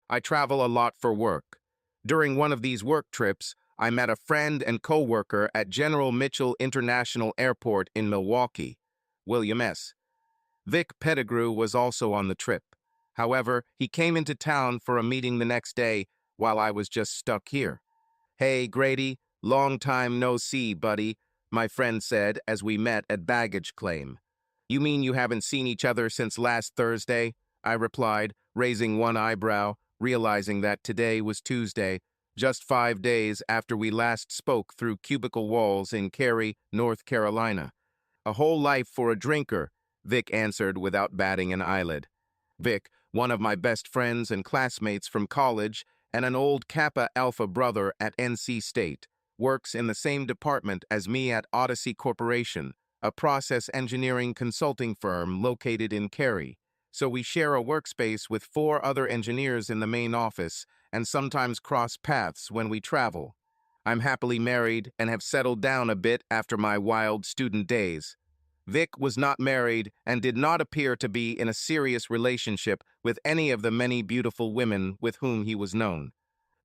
I travel a lot for work. During one of these work trips, I met a friend and co-worker at General Mitchell International Airport in Milwaukee, William S. Vic Pettigrew was also on the trip. However, he came into town for a meeting the next day while I was just stuck here. "Hey, Grady, long time no see, buddy," my friend said as we met at baggage claim. "You mean you haven't seen each other since last Thursday?" I replied, raising one eyebrow, realizing that today was Tuesday, just 5 days after we last spoke through cubicle walls in Cary, North Carolina. "A whole life for a drinker," Vic answered without batting an eyelid. Vic, one of my best friends and classmates from college, and an old Kappa Alpha brother at NC State, works in the same department as me at Odyssey Corporation, a process engineering consulting firm located in Cary. So we share a workspace with 4 other engineers in the main office and sometimes cross paths when we travel. I'm happily married and have settled down a bit after my wild student days. Vic was not married and did not appear to be in a serious relationship with any of the many beautiful women with whom he was known.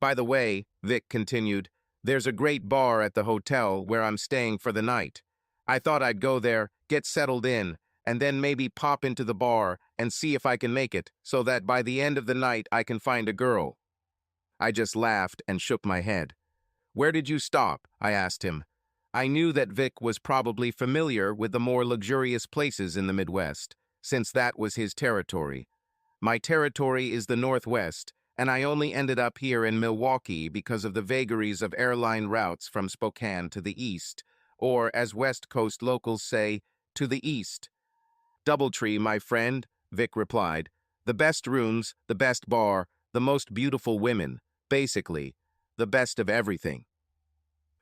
"By the way," Vic continued, "there's a great bar at the hotel where I'm staying for the night. I thought I'd go there, get settled in, and then maybe pop into the bar and see if I can make it so that by the end of the night I can find a girl." I just laughed and shook my head. "Where did you stop?" I asked him. I knew that Vic was probably familiar with the more luxurious places in the Midwest, since that was his territory. My territory is the Northwest, and I only ended up here in Milwaukee because of the vagaries of airline routes from Spokane to the east, or as West Coast locals say, to the east. "Doubletree, my friend," Vic replied. "The best rooms, the best bar, the most beautiful women, basically, the best of everything."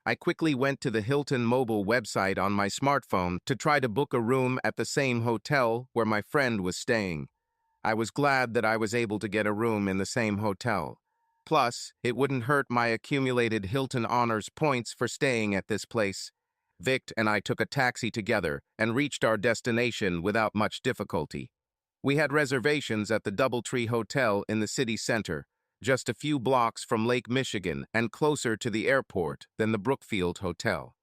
I quickly went to the Hilton mobile website on my smartphone to try to book a room at the same hotel where my friend was staying. I was glad that I was able to get a room in the same hotel. Plus, it wouldn't hurt my accumulated Hilton Honors points for staying at this place. Vic and I took a taxi together and reached our destination without much difficulty. We had reservations at the Doubletree Hotel in the city center, just a few blocks from Lake Michigan and closer to the airport than the Brookfield Hotel.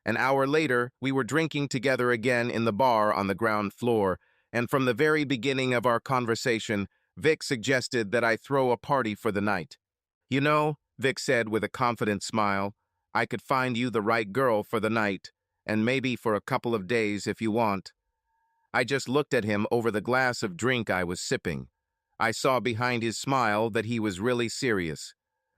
An hour later, we were drinking together again in the bar on the ground floor, and from the very beginning of our conversation, Vic suggested that I throw a party for the night. "You know," Vic said with a confident smile, "I could find you the right girl for the night, and maybe for a couple of days if you want." I just looked at him over the glass of drink I was sipping. I saw behind his smile that he was really serious.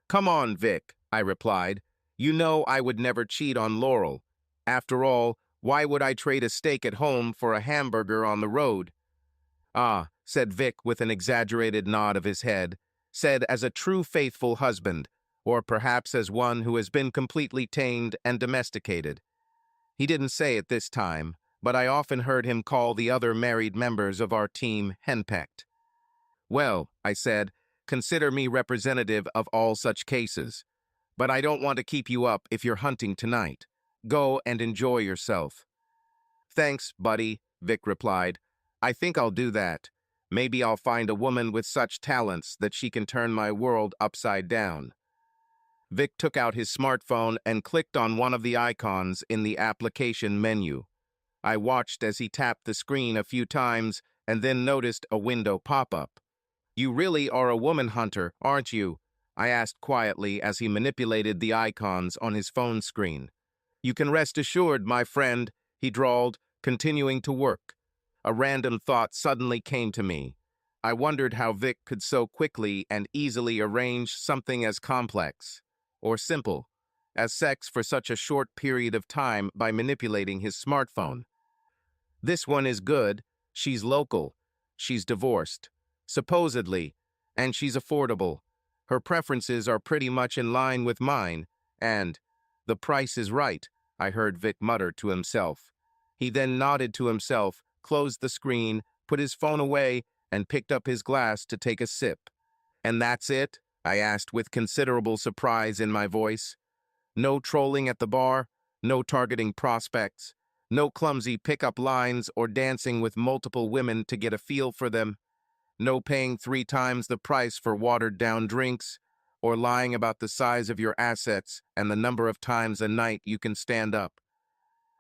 "Come on, Vic," I replied. "You know I would never cheat on Laurel. After all, why would I trade a steak at home for a hamburger on the road?" "Ah," said Vic with an exaggerated nod of his head, said as a true faithful husband, or perhaps as one who has been completely tamed and domesticated. He didn't say it this time, but I often heard him call the other married members of our team henpecked. "Well," I said, "consider me representative of all such cases. But I don't want to keep you up if you're hunting tonight. Go and enjoy yourself." "Thanks, buddy," Vic replied. "I think I'll do that. Maybe I'll find a woman with such talents that she can turn my world upside down." Vic took out his smartphone and clicked on one of the icons in the application menu. I watched as he tapped the screen a few times and then noticed a window pop up. "You really are a woman hunter, aren't you?" I asked quietly as he manipulated the icons on his phone screen. "You can rest assured, my friend," he drawled, continuing to work. A random thought suddenly came to me. I wondered how Vic could so quickly and easily arrange something as complex, or simple, as sex for such a short period of time by manipulating his smartphone. "This one is good. She's local. She's divorced. Supposedly, and she's affordable. Her preferences are pretty much in line with mine, and the price is right," I heard Vic mutter to himself. He then nodded to himself, closed the screen, put his phone away, and picked up his glass to take a sip. "And that's it?" I asked with considerable surprise in my voice. "No trolling at the bar, no targeting prospects, no clumsy pickup lines or dancing with multiple women to get a feel for them." No paying 3 times the price for watered-down drinks, or lying about the size of your assets and the number of times a night you can stand up.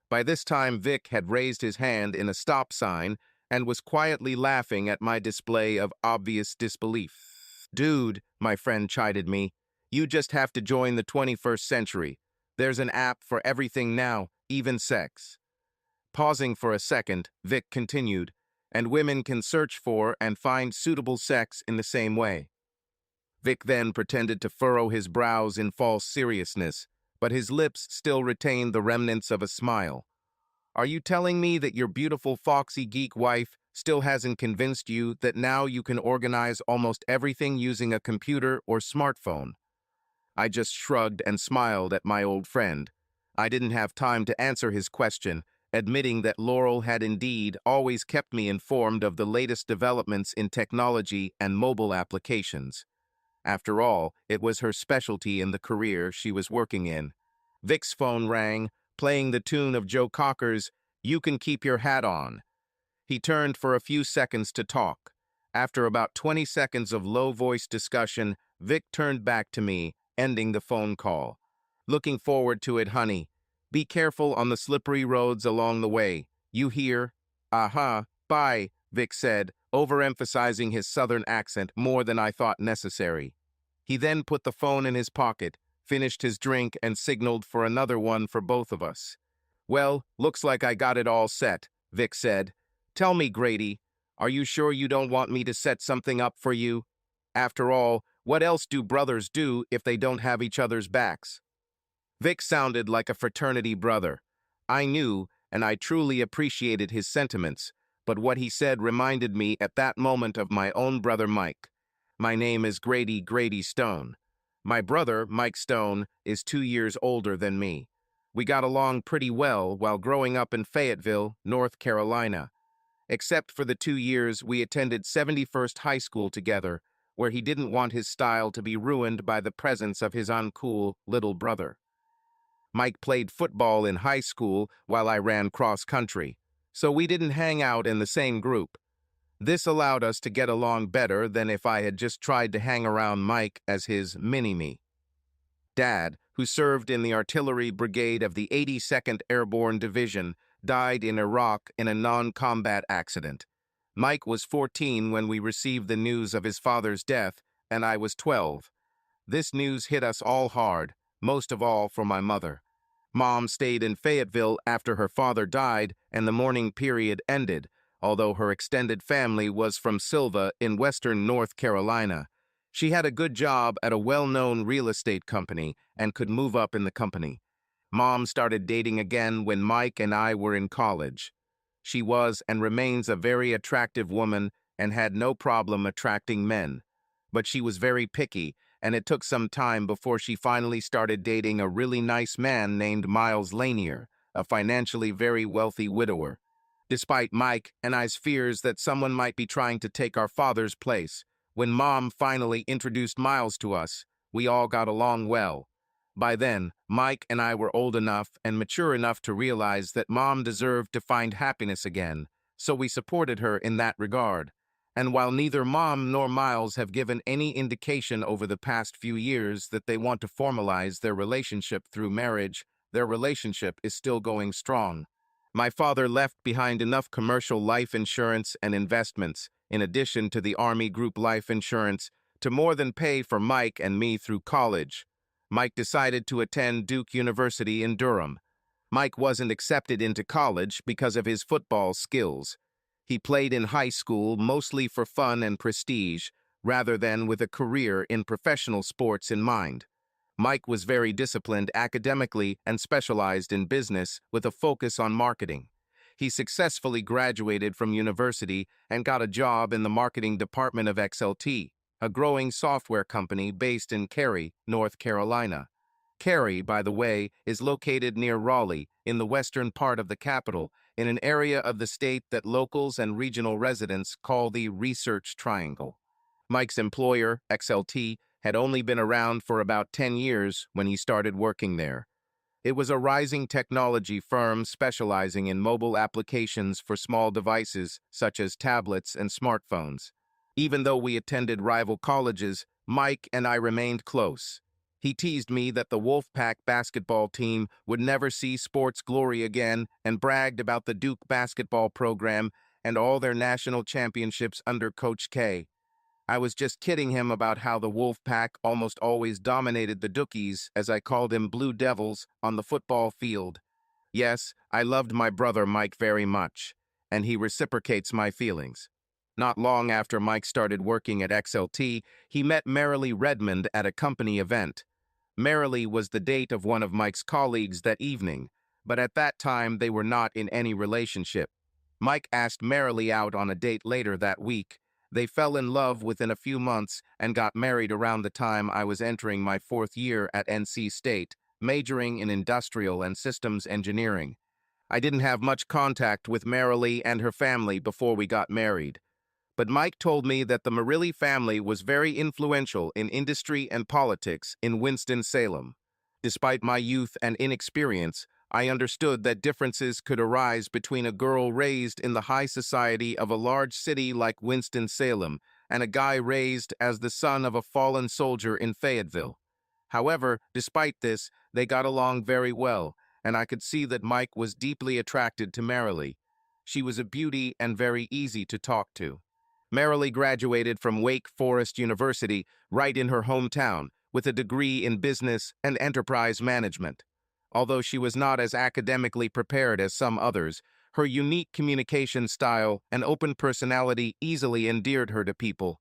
By this time, Vic had raised his hand in a stop sign and was quietly laughing at my display of obvious disbelief. "Dude," my friend chided me, "you just have to join the 21st century. There's an app for everything now, even sex." Pausing for a second, Vic continued, "And women can search for and find suitable sex in the same way." Vic then pretended to furrow his brows in false seriousness, but his lips still retained the remnants of a smile. "Are you telling me that your beautiful foxy geek wife still hasn't convinced you that now you can organize almost everything using a computer or smartphone?" I just shrugged and smiled at my old friend. I didn't have time to answer his question, admitting that Laurel had indeed always kept me informed of the latest developments in technology and mobile applications. After all, it was her specialty in the career she was working in. Vic's phone rang, playing the tune of Joe Cocker's "You Can Keep Your Hat On." He turned for a few seconds to talk. After about 20 seconds of low-voiced discussion, Vic turned back to me, ending the phone call. "Looking forward to it, honey. Be careful on the slippery roads along the way. You hear?" "Uh-huh, bye," Vic said, overemphasizing his southern accent more than I thought necessary. He then put the phone in his pocket, finished his drink, and signaled for another one for both of us. "Well, looks like I got it all set," Vic said. "Tell me, Grady, are you sure you don't want me to set something up for you? After all, what else do brothers do if they don't have each other's backs?" Vic sounded like a fraternity brother. I knew, and I truly appreciated his sentiments, but what he said reminded me at that moment of my own brother Mike. My name is Grady Stone. My brother, Mike Stone, is 2 years older than me. We got along pretty well while growing up in Fayetteville, North Carolina. Except for the 2 years we attended 71st High School together, where he didn't want his style to be ruined by the presence of his uncool little brother. Mike played football in high school while I ran cross-country, so we didn't hang out in the same group. This allowed us to get along better than if I had just tried to hang around Mike as his mini-me. Dad, who served in the artillery brigade of the 82nd Airborne Division, died in Iraq in a non-combat accident. Mike was 14 when we received the news of his father's death, and I was 12. This news hit us all hard, most of all for my mother. Mom stayed in Fayetteville after her father died and the mourning period ended, although her extended family was from Silva in western North Carolina. She had a good job at a well-known real estate company and could move up in the company. Mom started dating again when Mike and I were in college. She was and remains a very attractive woman and had no problem attracting men. But she was very picky, and it took some time before she finally started dating a really nice man named Miles Lanier, a financially very wealthy widower. Despite Mike and I's fears that someone might be trying to take our father's place, when Mom finally introduced Miles to us, we all got along well. By then, Mike and I were old enough and mature enough to realize that Mom deserved to find happiness again, so we supported her in that regard. And while neither Mom nor Miles have given any indication over the past few years that they want to formalize their relationship through marriage, their relationship is still going strong. My father left behind enough commercial life insurance and investments, in addition to the Army Group life insurance, to more than pay for Mike and me through college. Mike decided to attend Duke University in Durham. Mike wasn't accepted into college because of his football skills. He played in high school mostly for fun and prestige, rather than with a career in professional sports in mind. Mike was very disciplined academically and specialized in business with a focus on marketing. He successfully graduated from university and got a job in the marketing department of XLT, a growing software company based in Cary, North Carolina. Cary, by the way, is located near Raleigh, in the western part of the capital, in an area of the state that locals and regional residents call the Research Triangle. Mike's employer, XLT, had only been around for about 10 years when he started working there. It was a rising technology firm specializing in mobile applications for small devices such as tablets and smartphones. Even though we attended rival colleges, Mike and I remained close. He teased me that the Wolfpack basketball team would never see sports glory again and bragged about the Duke basketball program and all their national championships under Coach K. I was just kidding him about how the Wolfpack almost always dominated the Dookies, as I called them Blue Devils, on the football field. Yes, I loved my brother Mike very much, and he reciprocates my feelings. Not long after Mike started working at XLT, he met Marilee Redmond at a company event. Marilee was the date of one of Mike's colleagues that evening, but at that time they were not in any relationship. Mike asked Marilee out on a date later that week. They fell in love within a few months and got married around the time I was entering my 4th year at NC State, majoring in industrial and systems engineering. I didn't have much contact with Marilee and her family before we got married. But Mike told me that the Marilee family was very influential in industry and politics in Winston-Salem. Despite my youth and inexperience, I understood that differences could arise between a girl raised in the high society of a large city like Winston-Salem and a guy raised as the son of a fallen soldier in Fayetteville. However, despite this, they got along very well, and I could see that Mike was deeply attracted to Marilee. She was a beauty and very easy to talk to. Marilee graduated from Wake Forest University right in her hometown with a degree in business and enterprise management. Although she was not as academically prepared as some others, her unique communication style and open personality easily endeared her to people.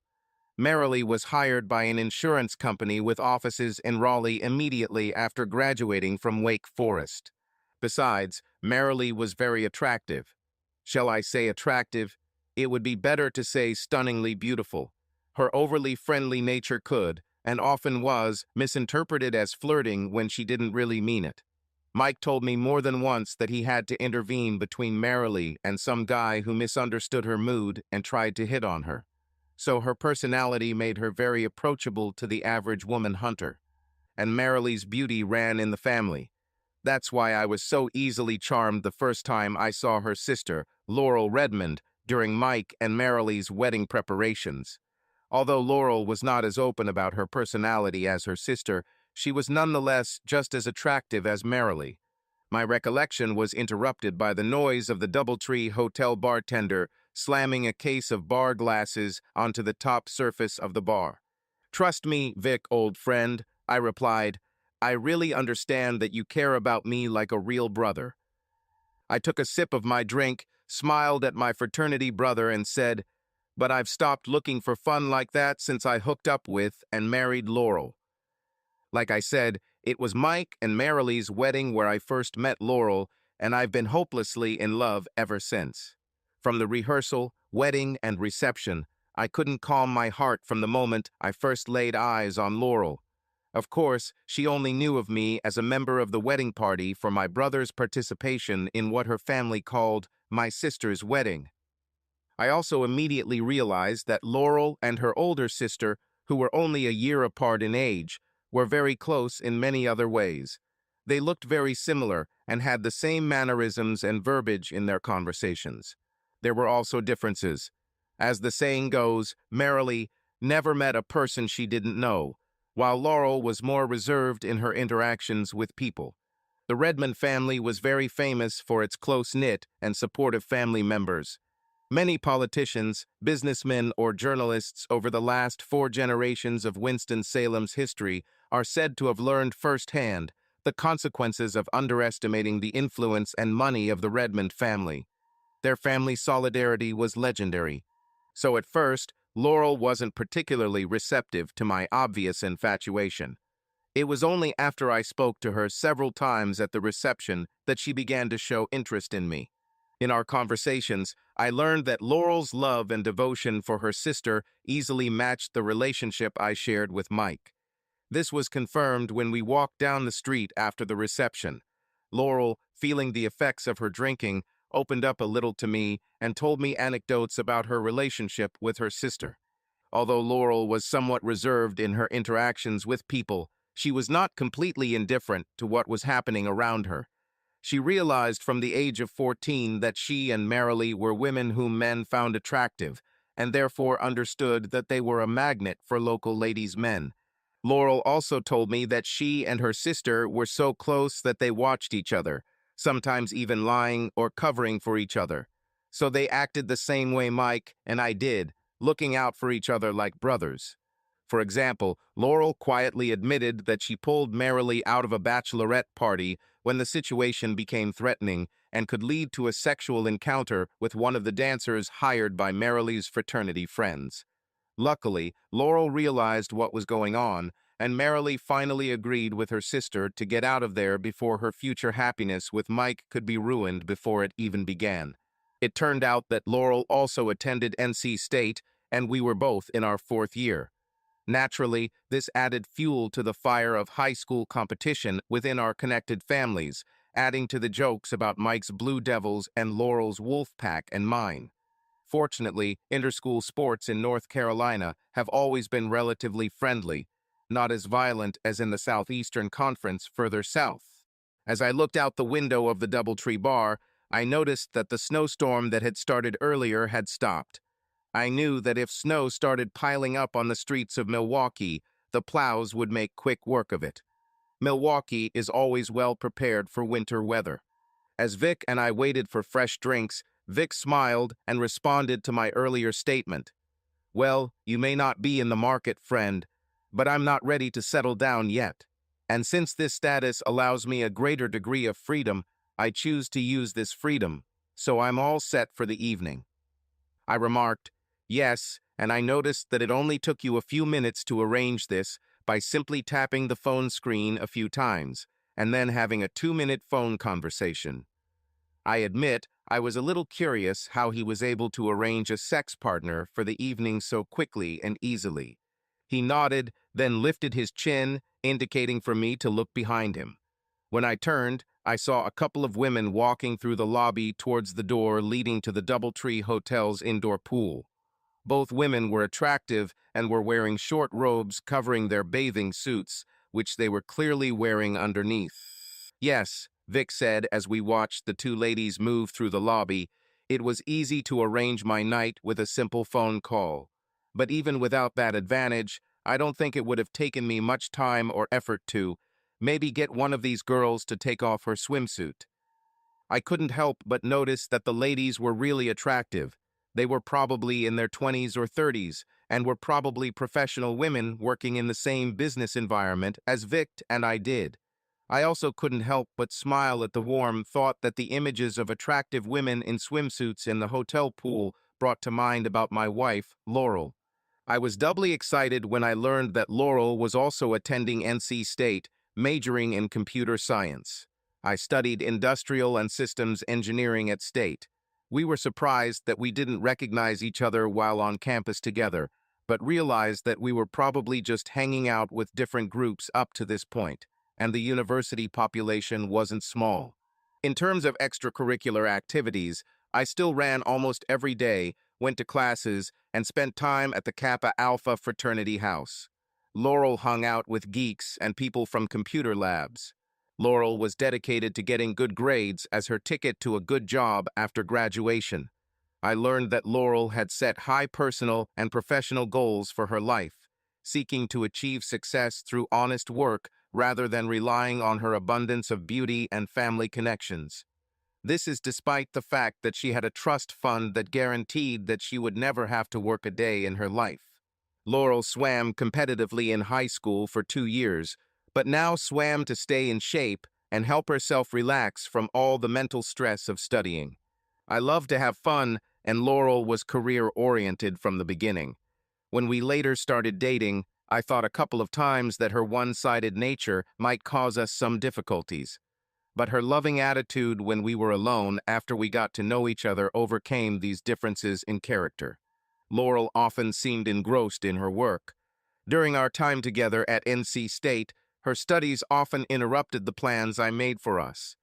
Marilee was hired by an insurance company with offices in Raleigh immediately after graduating from Wake Forest. Besides, Marilee was very attractive. Shall I say attractive? It would be better to say stunningly beautiful. Her overly friendly nature could, and often was, misinterpreted as flirting when she didn't really mean it. Mike told me more than once that he had to intervene between Marilee and some guy who misunderstood her mood and tried to hit on her. So her personality made her very approachable to the average woman hunter. And Marilee's beauty ran in the family. That's why I was so easily charmed the first time I saw her sister, Laurel Redmond, during Mike and Marilee's wedding preparations. Although Laurel was not as open about her personality as her sister, she was nonetheless just as attractive as Marilee. My recollection was interrupted by the noise of the Doubletree Hotel bartender slamming a case of bar glasses onto the top surface of the bar. "Trust me, Vic, old friend," I replied. "I really understand that you care about me like a real brother." I took a sip of my drink, smiled at my fraternity brother, and said, "But I've stopped looking for fun like that since I hooked up with and married Laurel." Like I said, it was Mike and Marilee's wedding where I first met Laurel, and I've been hopelessly in love ever since. From the rehearsal, wedding, and reception, I couldn't calm my heart from the moment I first laid eyes on Laurel. Of course, she only knew of me as a member of the wedding party for my brother's participation in what her family called my sister's wedding. I also immediately realized that Laurel and her older sister, who were only a year apart in age, were very close in many other ways. They looked very similar and had the same mannerisms and verbiage in their conversations. There were also differences. As the saying goes, Marilee never met a person she didn't know, while Laurel was more reserved in her interactions with people. The Redmond family was very famous for its close-knit and supportive family members. Many politicians, businessmen, or journalists over the last 4 generations of Winston-Salem's history are said to have learned firsthand the consequences of underestimating the influence and money of the Redmond family. Their family solidarity was legendary. So at first, Laurel wasn't particularly receptive to my obvious infatuation. It was only after I spoke to her several times at the reception that she began to show interest in me. In our conversations, I learned that Laurel's love and devotion for her sister easily matched the relationship I shared with Mike. This was confirmed when we walked down the street after the reception. Laurel, feeling the effects of her drinking, opened up a little to me and told me anecdotes about her relationship with her sister. Although Laurel was somewhat reserved in her interactions with people, she was not completely indifferent to what was happening around her. She realized from the age of 14 that she and Marilee were women whom men found attractive, and therefore understood that they were a magnet for local ladies' men. Laurel also told me that she and her sister were so close that they watched each other, sometimes even lying or covering for each other. So they acted the same way Mike and I did, looking out for each other like brothers. For example, Laurel quietly admitted that she pulled Marilee out of a bachelorette party when the situation became threatening and could lead to a sexual encounter with one of the dancers hired by Marilee's fraternity friends. Luckily, Laurel realized what was going on, and Marilee finally agreed with her sister to get out of there before her future happiness with Mike could be ruined before it even began. It turned out that Laurel also attended NC State, and we were both in our 4th year. Naturally, this added fuel to the fire of high school competition within our connected families, adding to the jokes about Mike's Blue Devils and Laurel's Wolf Pack and mine. Fortunately, interschool sports in North Carolina have always been relatively friendly, not as violent as in the Southeastern Conference further south. As I looked out the window of the Doubletree Bar, I noticed that the snowstorm that had started earlier had stopped. I knew that if snow started piling up on the streets of Milwaukee, the plows would make quick work of it. Milwaukee is always well prepared for winter weather. As Vic and I waited for fresh drinks, Vic smiled and responded to my earlier statement. "Well, you may not be in the market, friend, but I'm not ready to settle down yet. And since this status allows me a greater degree of freedom, I choose to use this freedom, so I'm all set for the evening." I remarked, "Yes, and I noticed that it only took you a few minutes to arrange this by simply tapping the phone screen a few times, and then having a 2-minute phone conversation." I admit I was a little curious how he was able to arrange a sex partner for the evening so quickly and easily. He nodded, then lifted his chin, indicating for me to look behind him. When I turned, I saw a couple of women walking through the lobby towards the door leading to the Doubletree Hotel's indoor pool. Both women were attractive and were wearing short robes covering their bathing suits, which they were clearly wearing underneath. "Yes," Vic said as we watched the two ladies move through the lobby, "it was easy to arrange my night with a simple phone call. But even without that advantage, I don't think it would have taken me much time or effort to maybe get one of these girls to take off her swimsuit." I couldn't help but notice that the ladies were really attractive. They were probably in their 20s or 30s, and were probably professional women working in the same business environment as Vic and I did. I also couldn't help but smile at the warm thought that the images of attractive women in swimsuits in the hotel pool brought to mind about my wife, Laurel. I was doubly excited when I learned that Laurel was also attending NC State, majoring in computer science. I studied industrial and systems engineering at State. We were surprised that we didn't recognize each other while on campus together, but realized that we were probably just hanging out with different groups up to this point, and the university population wasn't small. In terms of extracurricular activities, I still ran almost every day, went to classes, and spent time at the Kappa Alpha fraternity house. Laurel hung out with geeks and people from computer labs. Laurel was dedicated to getting good grades as her ticket to a good job after graduation. I learned that Laurel had set high personal and professional goals for her life, seeking to achieve success through honest work rather than relying on her abundance of beauty and family connections. This is despite the fact that she had a trust fund that guaranteed that she would never have to work a day in her life. Laurel swam competitively in high school for 2 years, but now swam to stay in shape and help herself relax from all the mental stress of studying. I love to have fun, and Laurel was career-oriented from the beginning. When we later started dating, I thought a couple of times that her one-sided nature might cause us some difficulties. But her loving attitude when we were alone after we got to know each other overcame these differences in character. Laurel often seemed engrossed in her work. During our time together at NC State, her studies often interrupted the plans I made for us.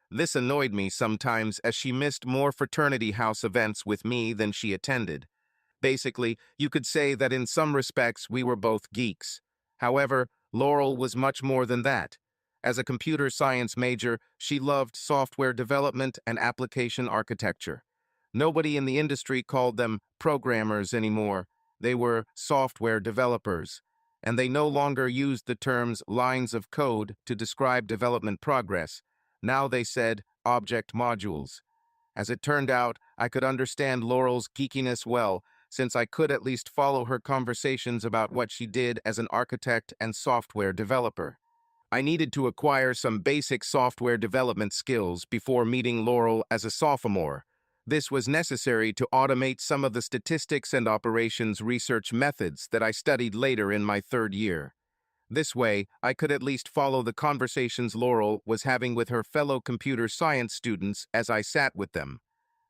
This annoyed me sometimes as she missed more fraternity house events with me than she attended. Basically, you could say that in some respects we were both geeks. However, Laurel was much more than that. As a computer science major, she loved software development and application architecture. Nobody in the industry called them programmers anymore. They were software developers, and they no longer used the terms lines of code to describe development progress. Now they said object modules. As it turned out, I could understand Laurel's geekiness well, since I could at least follow her conversations about what she did as an architect and software developer. I needed to acquire some basic software development skills before meeting Laurel as a sophomore. This was necessary to automate some of the statistics and operations research methods that I studied later in my third year. This way, I could at least follow the conversations Laurel was having with her fellow computer science students as I sat with them.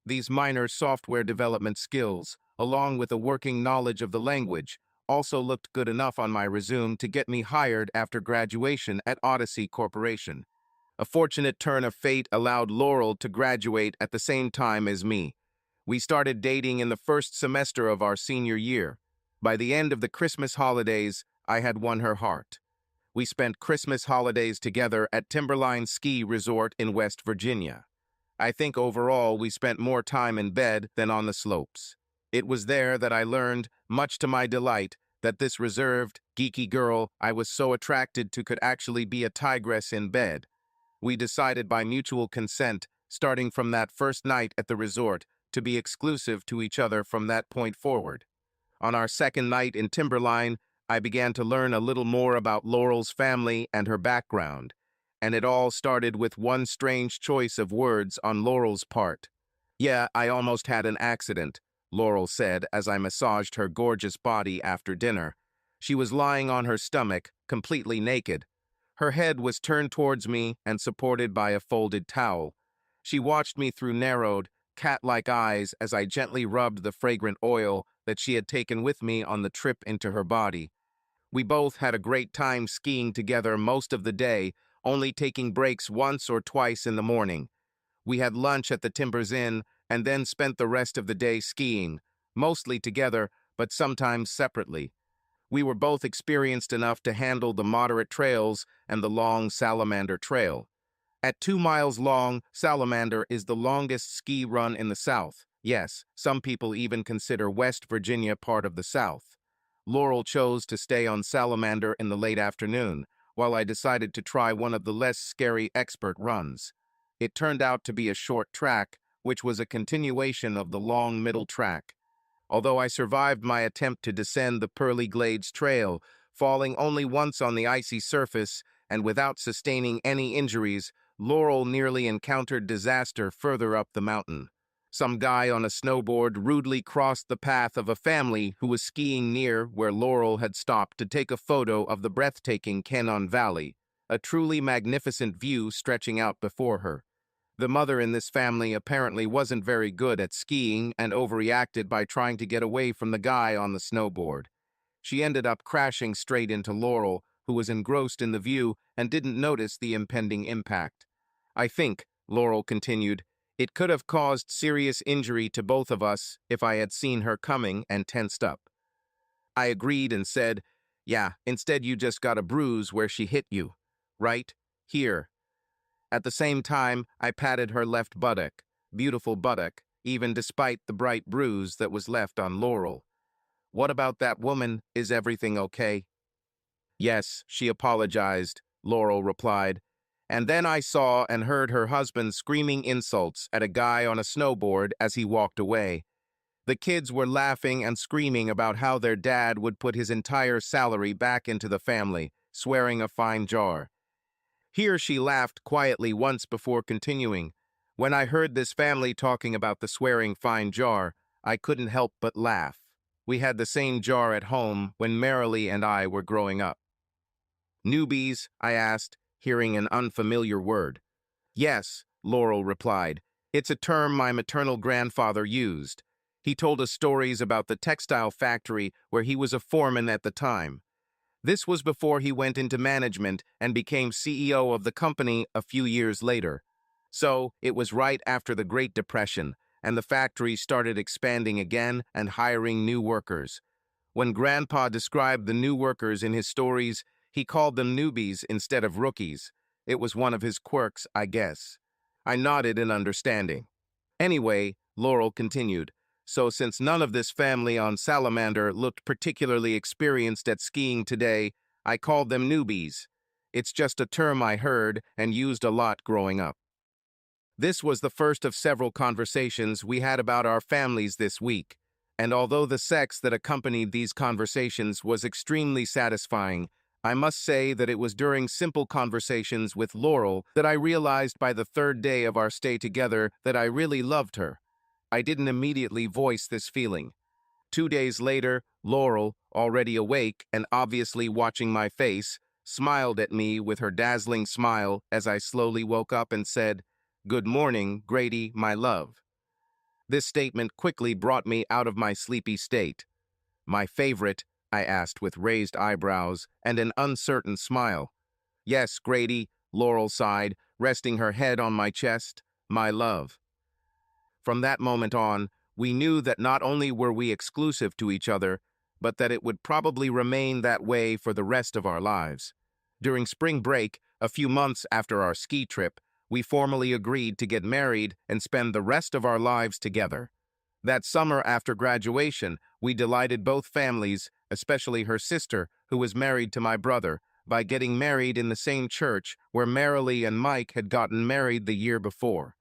These minor software development skills, along with a working knowledge of the language, also looked good enough on my resume to get me hired after graduation at Odyssey Corporation. A fortunate turn of fate allowed Laurel to graduate at the same time as me. We started dating in the first semester of our senior year. By the end of the Christmas holidays, I had won her heart. We spent Christmas holidays together at Timberline Ski Resort in West Virginia. I think overall we spent more time in bed than on the slopes. It was there that I learned, much to my delight, that this reserved, geeky girl I was so attracted to could actually be a tigress in bed. We decided by mutual consent, starting from that first night at the resort, to be exclusive to each other from that point forward. On our second night in Timberline, I began to learn a little more about Laurel's family and her background, and it all started with one strange choice of words on Laurel's part. "Yeah, I almost had an accident," Laurel said as I massaged her gorgeous body after dinner. She was lying on her stomach, completely naked. Her head was turned towards me and supported by a folded towel. She watched me through narrowed, cat-like eyes as I gently rubbed the fragrant oil that she had taken with me on the trip into her body. We both had a great time skiing together most of the day, only taking breaks once or twice in the morning. We had lunch at the Timbers Inn and then spent the rest of the day skiing, mostly together, but sometimes separately. We were both experienced enough to handle the moderate trails and the long Salamander Trail. At 2 miles long, Salamander is the longest ski run in the South. Yes, some people even consider West Virginia part of the South. Laurel chose to stay on Salamander in the late afternoon, while I decided to try one of the less scary expert runs. It turned out to be a short track, which was a continuation of the long middle track. Although I survived my attempt to descend the Pearly Glades Trail, falling only once on the icy surface and without sustaining any injuries, Laurel nearly encountered disaster further up the mountain. Some guy on a snowboard rudely crossed the path of a family who was skiing near where Laurel had stopped to take a photo of the breathtaking Cannon Valley, a truly magnificent view stretching out before her. The mother in this family apparently wasn't very good at skiing and overreacted by trying to get away from the guy on the snowboard. She ended up crashing straight into Laurel, who was engrossed in the view and didn't notice the impending impact. "I think," Laurel continued, "it could have caused serious injury to both of us if I had seen her coming and tensed up." I agreed and said, "Yeah, instead you just got a bruise where she hit you. Right? Here." At the same time, I patted her left buttock, beautiful buttock, even despite the bright bruise that was left on Laurel. "What about that woman? Is everything okay?" "Yes," she apologized, Laurel replied. And then I saw and heard her husband screaming insults at a guy on a snowboard as he walked away. The kids were laughing and screaming about how their dad would put his entire salary back into the family, swearing a fine jar. Here she laughed quietly once before continuing. When I heard this family talking about the swearing fine jar, I couldn't help but laugh. We had the same jar at home when Marilee and I were growing up. "Newbies?" I asked, hearing an unfamiliar word. "Yes," Laurel replied. "It's a term my maternal grandfather used. He told us stories about the textile factory where he was a foreman at the time. This was before he went into management and became CEO of the company a few years later. So, it was right after the Great Depression, and the factory started expanding again and hiring new workers. When Grandpa described the new workers in his stories, he called them newbies instead of rookies. It was one of his quirks, I guess." I nodded in understanding. Anyway, Laurel continued. So since none of this family on Salamander looked particularly experienced at skiing today, I called them newbies. It's just a term I heard and used a lot growing up. This was the first of several conversations we had about our families this week, and although the sex that accompanied these conversations was extremely satisfying, I must say that it was during simple conversations with Laurel that I realized by the third day of our stay together that I really loved her. I didn't immediately voice this feeling. 2 days later, Laurel, already awake and obviously watching my face, smiled at me with her dazzling smile as I slowly woke up and said, "Good morning, Grady, my love." This statement quickly brought me out of my sleepy state. "My favorite?" I asked with raised eyebrows and an uncertain smile. "Yes, Grady," Laurel sighed, resting her head on my chest. "My love." From that moment on, we knew that not only were we exclusive to each other, but that it would probably remain that way for the rest of our lives. During spring break, a few months after our ski trip, we formally agreed to get married and spend the rest of our lives together. That summer after graduation, we delighted both families, especially her sister, who was married to my brother, by getting married in the same church where Marilee and Mike had gotten married the year before.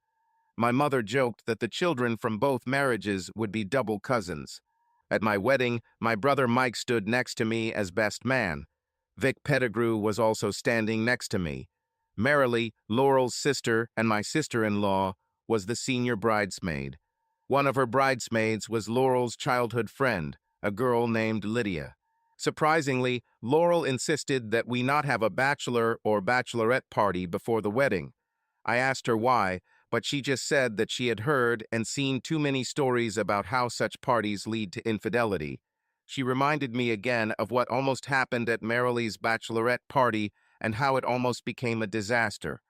My mother joked that the children from both marriages would be double cousins. At my wedding, my brother Mike stood next to me as best man. Vic Pettigrew was also standing next to me. Marilee, Laurel's sister and my sister-in-law, was the senior bridesmaid. One of her bridesmaids was Laurel's childhood friend, a girl named Lydia. Surprisingly, Laurel insisted that we not have a bachelor or bachelorette party before the wedding. I asked her why, but she just said that she had heard and seen too many stories about how such parties lead to infidelity. She reminded me again of what almost happened at Marilee's bachelorette party and how it almost became a disaster.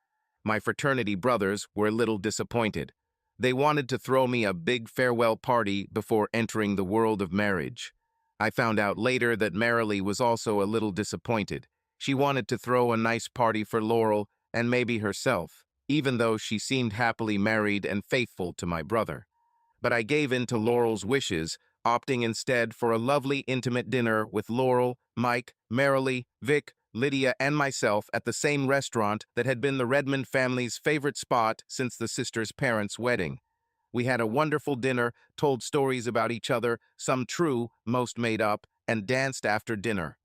My fraternity brothers were a little disappointed. They wanted to throw me a big farewell party before entering the world of marriage. I found out later that Marilee was also a little disappointed. She wanted to throw a nice party for Laurel and maybe herself, even though she seemed happily married and faithful to my brother. But I gave in to Laurel's wishes, opting instead for a lovely intimate dinner with Laurel, Mike, Marilee, Vic, Lydia, and myself at the same restaurant that had been the Redmond family's favorite spot since the sisters' parents' wedding. We had a wonderful dinner, told stories about each other, some true, most made up, and danced after dinner.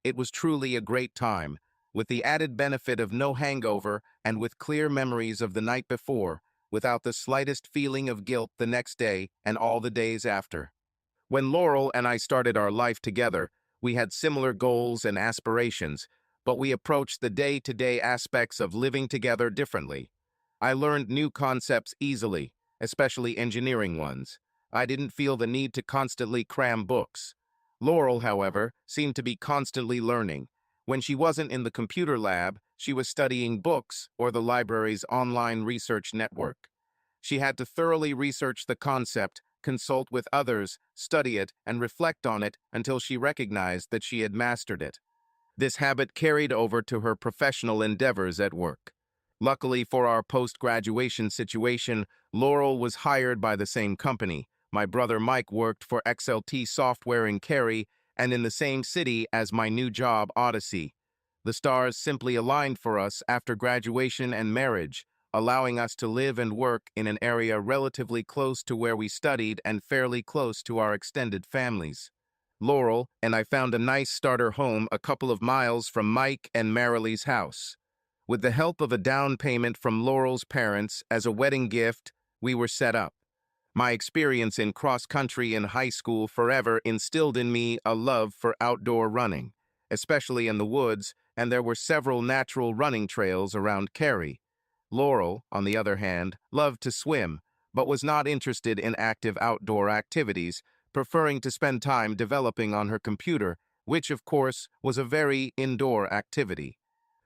It was truly a great time, with the added benefit of no hangover and with clear memories of the night before, without the slightest feeling of guilt the next day and all the days after. When Laurel and I started our life together, we had similar goals and aspirations, but we approached the day-to-day aspects of living together differently. I learned new concepts easily, especially engineering ones. I didn't feel the need to constantly cram books. Laurel, however, seemed to be constantly learning. When she wasn't in the computer lab, she was studying books or the library's online research network. She had to thoroughly research the concept, consult with others, study it, and reflect on it until she recognized that she had mastered it. This habit carried over to her professional endeavors at work. Luckily for our post-graduation situation, Laurel was hired by the same company. My brother Mike worked for XLT Software in Cary and in the same city as my new job, Odyssey. The stars simply aligned for us after graduation and marriage, allowing us to live and work in an area relatively close to where we studied and fairly close to our extended families. Laurel and I found a nice starter home a couple of miles from Mike and Marilee's house. With the help of a down payment from Laurel's parents as a wedding gift, we were set up. My experience in cross-country in high school forever instilled in me a love for outdoor running, especially in the woods, and there were several natural running trails around Cary. Laurel, on the other hand, loved to swim, but was not interested in active outdoor activities, preferring to spend time developing on her computer, which, of course, was a very indoor activity.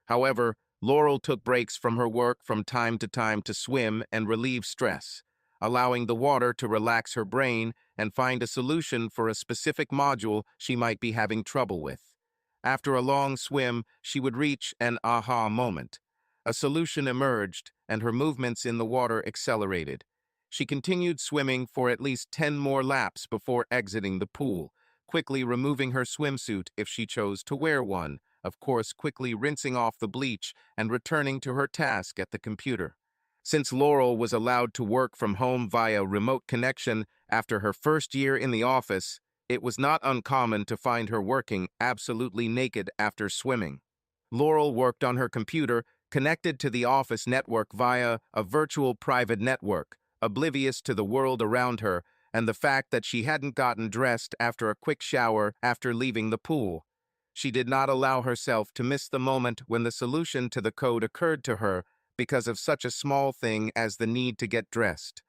However, Laurel took breaks from her work from time to swim and relieve stress, allowing the water to relax her brain and find a solution for a specific module she might be having trouble with. After a long swim, she would reach an aha moment. A solution emerged, and her movements in the water accelerated. She continued swimming for at least 10 more laps before exiting the pool, quickly removing her swimsuit if she chose to wear one, of course quickly rinsing off the bleach and returning to her task at the computer. Since Laurel was allowed to work from home via remote connection after her first year in the office, it was not uncommon to find her working absolutely naked after swimming. Laurel worked on her computer, connected to the office network via a virtual private network, oblivious to the world around her and the fact that she hadn't gotten dressed after a quick shower after leaving the pool. She did not allow herself to miss the moment when the solution to the code occurred to her because of such a small thing as the need to get dressed.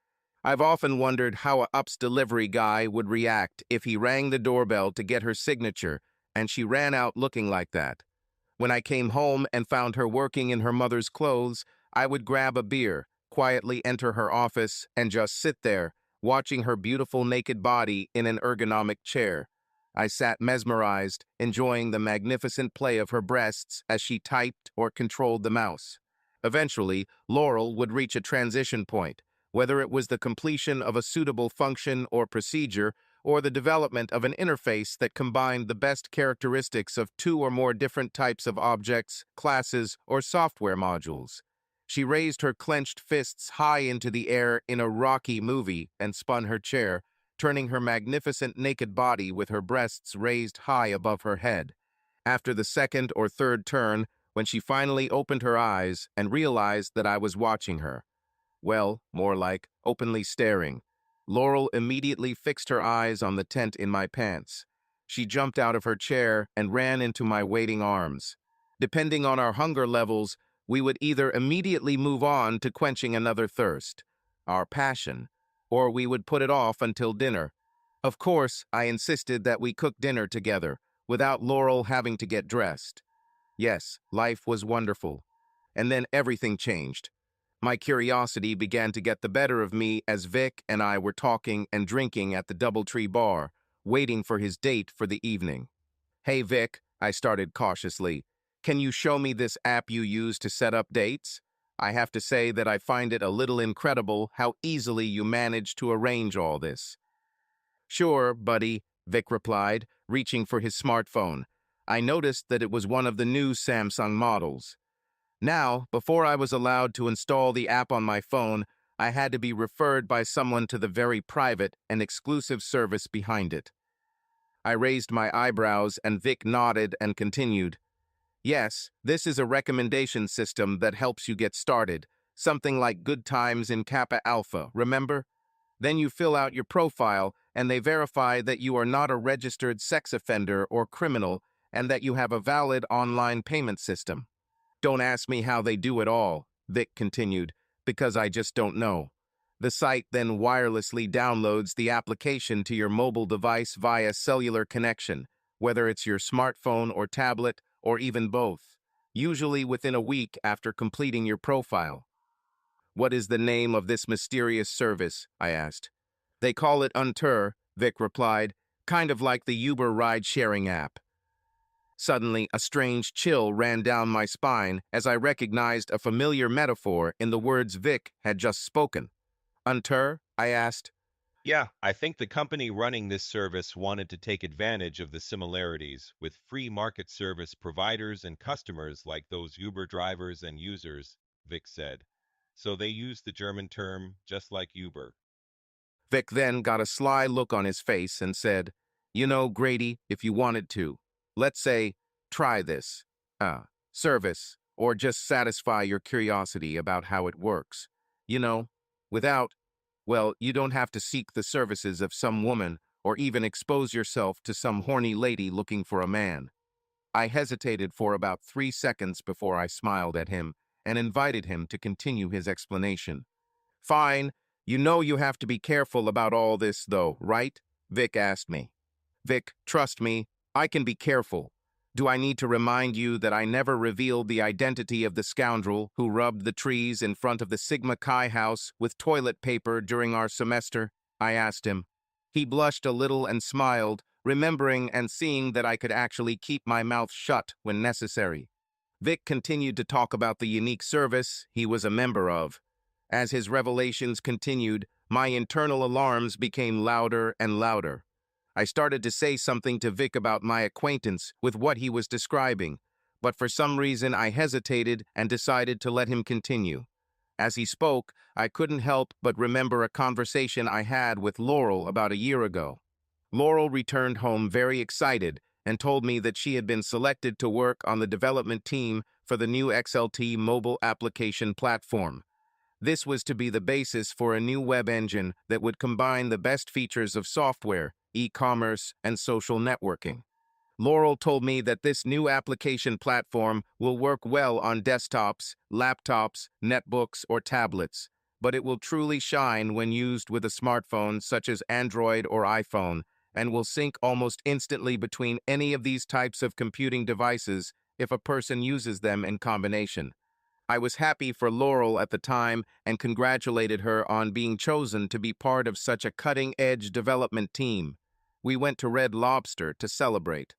I've often wondered how a UPS delivery guy would react if he rang the doorbell to get her signature and she ran out looking like that. When I came home and found her working in her mother's clothes, I would grab a beer, quietly enter her office, and just sit there, watching her beautiful naked body in an ergonomic chair. I sat mesmerized, enjoying the magnificent play of her breasts as she typed or controlled the mouse. Eventually, Laurel would reach a transition point, whether it was the completion of a suitable function or procedure, or the development of an interface that combined the best characteristics of two or more different types of objects, classes, or software modules. She raised her clenched fists high into the air in a Rocky movie and spun her chair, turning her magnificent naked body with her breasts raised high above her head. After the second or third turn, when she finally opened her eyes and realized that I was watching her, well, more like openly staring, Laurel immediately fixed her eyes on the tent in my pants. She jumped out of her chair and ran into my waiting arms. Depending on our hunger levels, we would either immediately move on to quenching another thirst, our passion, or we would put it off until dinner. Of course, I insisted that we cook dinner together, without Laurel having to get dressed. Yes, life was wonderful. And then everything changed. My curiosity began to get the better of me as Vic and I were talking and drinking at the Doubletree bar, waiting for his date for the evening. "Hey Vic," I started cautiously, "can you show me this app you use to set up dates? I have to say that I find it a little incredible how easily you manage to arrange all this." "Sure, buddy," Vic replied, reaching for his smartphone. I noticed that it was one of the new Samsung models. Now, before I was allowed to install the app on my phone, I had to be referred by someone to the very private and exclusive service behind it. I raised my eyebrows and Vic nodded and continued. "Yes, this is a recommendation system that helps you get started, something like Good Times in Kappa Alpha, remember? Then you fill out your profile and they verify that you are not a registered sex offender or criminal and that you have a valid online payment system." "Don't ask me how they do it all," Vic continued, "because I just don't know. The site then wirelessly downloads the application to your mobile device via cellular connection, whether it's your smartphone or tablet, or even both, usually within a week after completing your profile." "What is the name of this mysterious service?" I asked. "They call it Unter," Vic replied, "kind of like the Uber ride-sharing app." Suddenly, a strange chill ran down my spine as I recognized a familiar metaphor in the words Vic had just spoken. "Unter?" I asked. Yeah, I think the company running this service wanted to take advantage of the similarities with free market service providers and customers like those Uber drivers and users, Vic said. So they used the German term just like Uber. Vic then got a sly look on his face and said, "You know, Grady, if you wanted to, let's say, try this, service, or just satisfy your curiosity about how it works. You know, without, well, you don't have to seek the services of some woman or even expose yourself to some horny lady looking for a man." I hesitated for about 3 seconds before I smiled at him and invited him to continue his explanation. "Fine. You know you have to be careful about all this, though, right?" Vic asked me. "Vic, trust me, I can be careful. Do I need to remind you that I never revealed the identity of the scoundrel who rubbed the trees in front of the Sigma Chi house with toilet paper during our semester?" I asked him. He blushed a little and smiled, remembering and seeing that I could actually keep my mouth shut when necessary. Vic continued to talk about the unique service he was a member of. As his revelations continued, My internal alarms became louder and louder. I started to say something to Vic about my acquaintance with what he was describing, but for some reason I hesitated and decided to let him continue. As he spoke, I couldn't help but remember a conversation I had with Laurel about a year ago. Laurel returned home very excited and told me that she had been selected to work on the development team for the new XLT mobile application platform. This was to be the basis for a new web engine that would combine the best features of software, e-commerce, and social networking. Laurel told me that this new application platform will work well on desktops, laptops, netbooks, or tablets, but it will truly shine when used with a smartphone such as Android or iPhone, and will sync almost instantly between any of these types of computing devices if a person uses them in combination. I was happy for Laurel at the time and congratulated her on being chosen to be part of such a cutting-edge development team. We went to Red Lobster to celebrate.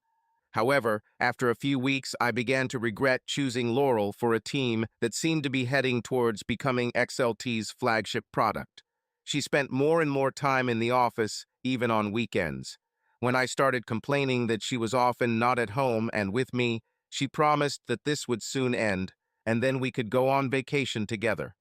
However, after a few weeks, I began to regret choosing Laurel for a team that seemed to be heading towards becoming XLT's flagship product. She spent more and more time in the office, even on weekends. When I started complaining that she was often not at home and with me, she promised that this would soon end, and then we could go on vacation together.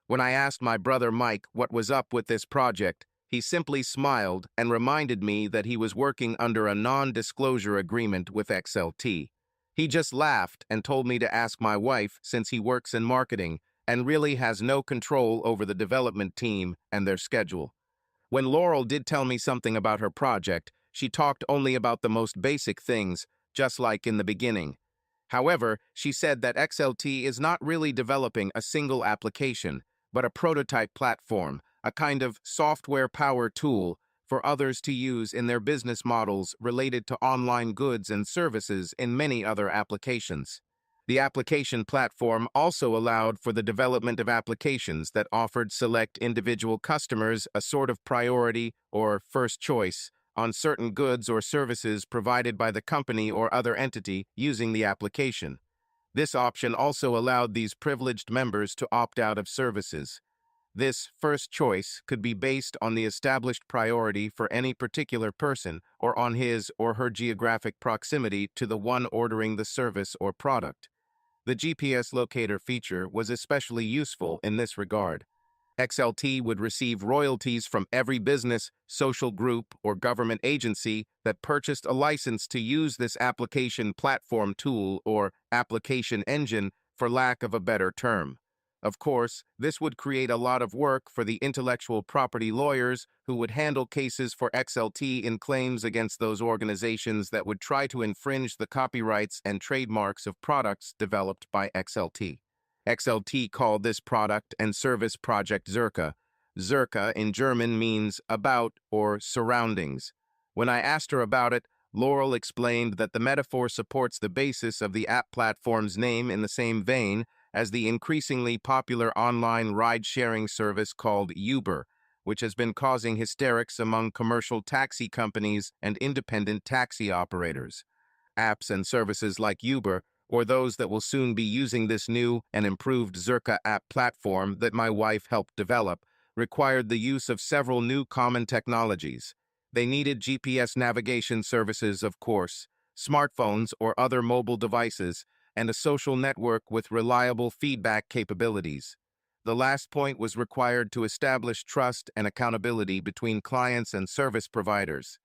When I asked my brother Mike what was up with this project, he simply smiled and reminded me that he was working under a non-disclosure agreement with XLT. He just laughed and told me to ask my wife since he works in marketing and really has no control over the development team and their schedule. When Laurel did tell me something about her project, she talked only about the most basic things, just like in the beginning. However, she said that XLT is not really developing a single application, but a prototype platform, a kind of software power tool for others to use in their business models related to online goods and services in many other applications. The application platform also allowed for the development of applications that offered select individual customers a sort of priority or first choice on certain goods or services provided by the company or other entity using the application. This option also allowed these privileged members to opt out of services. This first choice could be based on the established priority for any particular person or on his or her geographic proximity to the one ordering the service or product. The GPS locator feature was especially useful in this regard. XLT would receive royalties from every business, social group, or government agency that purchased a license to use this application platform tool or application engine for lack of a better term. Of course, this would create a lot of work for the intellectual property lawyers who would handle cases for XLT in claims against those organizations that would try to infringe the copyrights and trademarks of products developed by XLT. XLT called this product and service project Zirka. Zirka in German means about or surroundings. When I asked her about it, Laurel explained that the metaphor supports the basis of the app platform's name in the same vein as the increasingly popular online ride-sharing service called Uber, which has been causing hysterics among commercial taxi companies and independent taxi operators. Apps and services like Uber, or those that will soon be using this new and improved Zirka app platform that my wife helped develop, required the use of several new common technologies. They needed GPS navigation services, of course, smartphones or other mobile devices, and a social network with reliable feedback capabilities. The last point was required to establish trust and accountability between clients and service providers.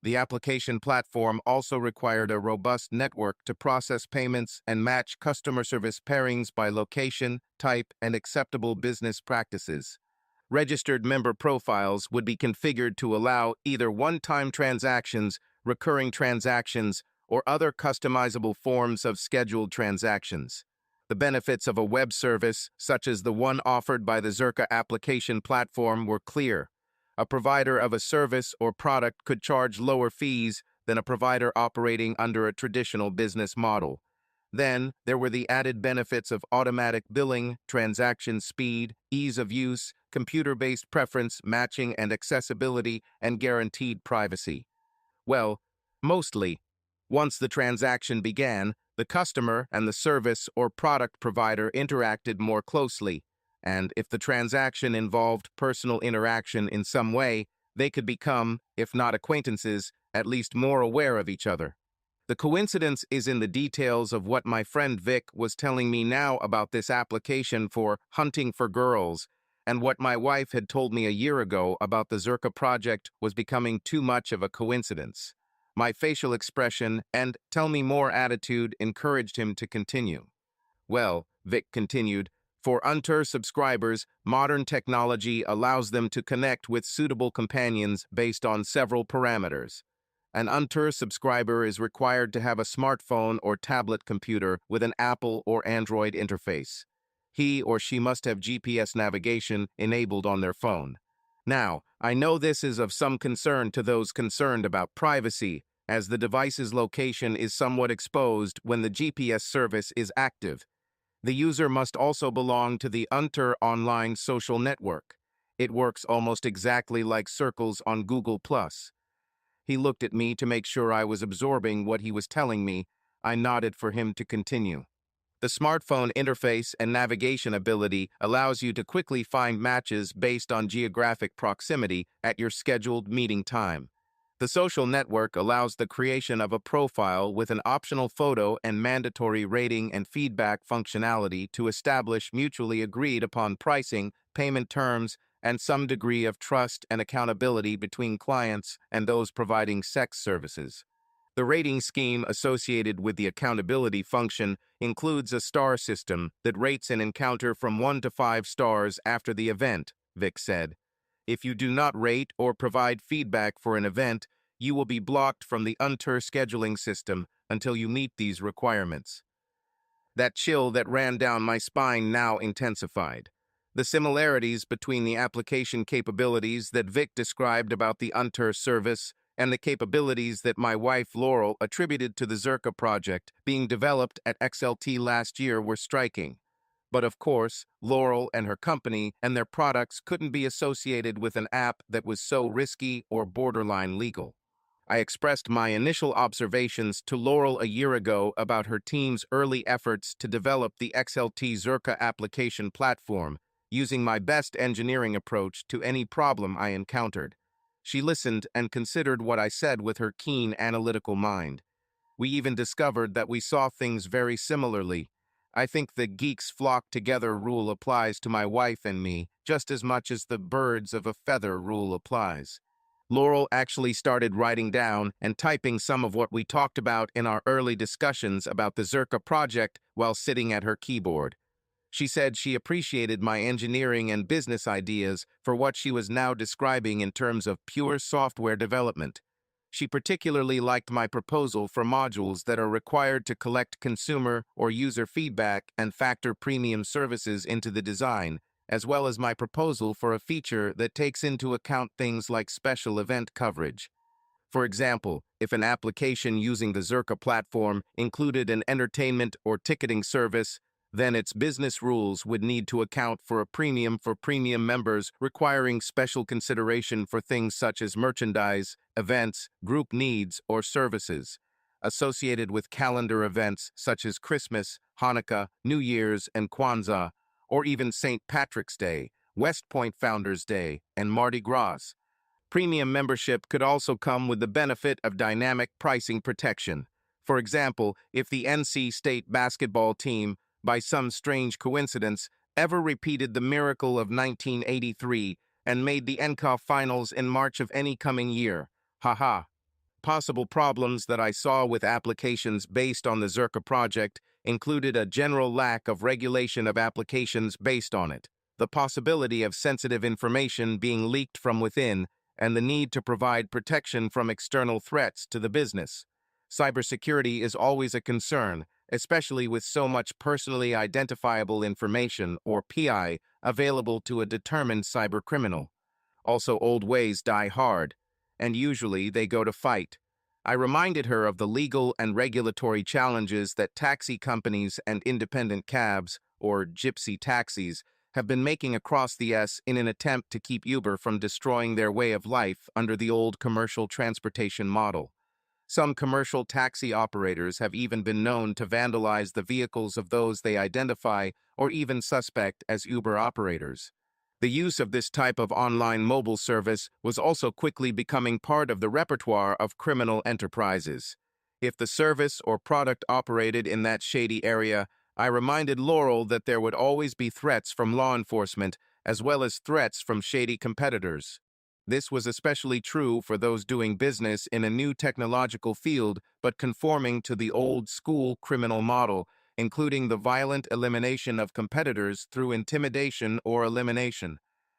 The application platform also required a robust network to process payments and match customer service pairings by location, type, and acceptable business practices. Registered member profiles would be configured to allow either one-time transactions, recurring transactions, or other customizable forms of scheduled transactions. The benefits of a web service, such as the one offered by the Zirka application platform, were clear. A provider of a service or product could charge lower fees than a provider operating under a traditional business model. Then, there were the added benefits of automatic billing, transaction speed, ease of use, computer-based preference matching and accessibility, and guaranteed privacy. Well, mostly. Once the transaction began, the customer and the service or product provider interacted more closely. and if the transaction involved personal interaction in some way, they could become, if not acquaintances, at least more aware of each other. The coincidence is in the details of what my friend Vic was telling me now about this application for hunting for girls, and what my wife had told me a year ago about the Zerka project was becoming too much of a coincidence. My facial expression and tell me more attitude encouraged him to continue. Well, Vic continued, for Unter subscribers, modern technology allows them to connect with suitable companions based on several parameters. An Unter subscriber is required to have a smartphone or tablet computer with an Apple or Android interface. He or she must have GPS navigation enabled on their phone. Now, I know this is of some concern to those concerned about privacy, as the device's location is somewhat exposed when the GPS service is active. The user must also belong to the Unter online social network. It works almost exactly like circles on Google+. He looked at me to make sure I was absorbing what he was telling me. I nodded for him to continue. The smartphone interface and navigation ability allows you to quickly find matches based on geographic proximity at your scheduled meeting time. The social network allows the creation of a profile with an optional photo and mandatory rating and feedback functionality to establish mutually agreed upon pricing, payment terms, and some degree of trust and accountability between clients and those providing sex services. The rating scheme associated with the accountability function includes a star system that rates an encounter from 1 to 5 stars after the event, Vic said. If you do not rate or provide feedback for an event, you will be blocked from the Unter scheduling system until you meet these requirements. That chill that ran down my spine now intensified. The similarities between the application capabilities that Vic described about the Unter service and the capabilities that my wife Laurel attributed to the Zerka project being developed at XLT last year were striking. But of course, Laurel and her company and their products couldn't be associated with an app that was so risky or borderline legal. I expressed my initial observations to Laurel a year ago about her team's early efforts to develop the XLT Zerka application platform, using my best engineering approach to any problem I encountered. She listened and considered what I said with her keen analytical mind. We even discovered that we saw things very similarly. I think the geeks flock together rule applies to my wife and me, just as much as the birds of a feather rule applies. Laurel actually started writing down and typing some of what we talked about in our early discussions about the Zerka project while sitting at her keyboard. She said she appreciated my engineering and business ideas for what she was now describing in terms of pure software development. She particularly liked my proposal for modules that are required to collect consumer or user feedback and factor premium services into the design, as well as my proposal for a feature that takes into account things like special event coverage. For example, if an application using the Zerka platform included an entertainment or ticketing service, then its business rules would need to account for a premium for premium members, requiring special consideration for things such as merchandise, events, group needs, or services associated with calendar events such as Christmas, Hanukkah, New Year's, and Kwanzaa, or even St. Patrick's Day, West Point Founders Day, and Mardi Gras. Premium membership could also come with the benefit of dynamic pricing protection. For example, if the NC State basketball team, by some strange coincidence, ever repeated the miracle of 1983 and made the NCAA finals in March of any coming year. Haha. Possible problems that I saw with applications based on the Zerka project included a general lack of regulation of applications based on it, the possibility of sensitive information being leaked from within, and the need to provide protection from external threats to the business. Cybersecurity is always a concern, especially with so much personally identifiable information, or PI, available to a determined cybercriminal. Also, old ways die hard, and usually they go to fight. I reminded her of the legal and regulatory challenges that taxi companies and independent cabs, or gypsy taxis, have been making across the S in an attempt to keep Uber from destroying their way of life under the old commercial transportation model. Some commercial taxi operators have even been known to vandalize the vehicles of those they identify or even suspect as Uber operators. The use of this type of online mobile service was also quickly becoming part of the repertoire of criminal enterprises. If the service or product operated in that shady area, I reminded Laurel that there would always be threats from law enforcement, as well as threats from shady competitors. This was especially true for those doing business in a new technological field but conforming to the old-school criminal model, including the violent elimination of competitors through intimidation or elimination.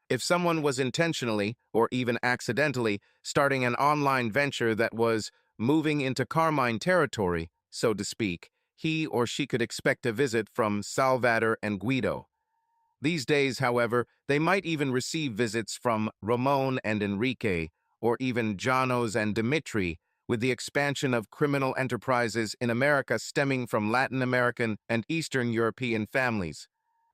If someone was intentionally, or even accidentally, starting an online venture that was moving into Carmine territory, so to speak, he or she could expect a visit from Salvador and Guido. These days, however, they might even receive visits from Ramon and Enrique, or even Janos and Dimitri, with the expansion of criminal enterprises in America stemming from Latin American and Eastern European families.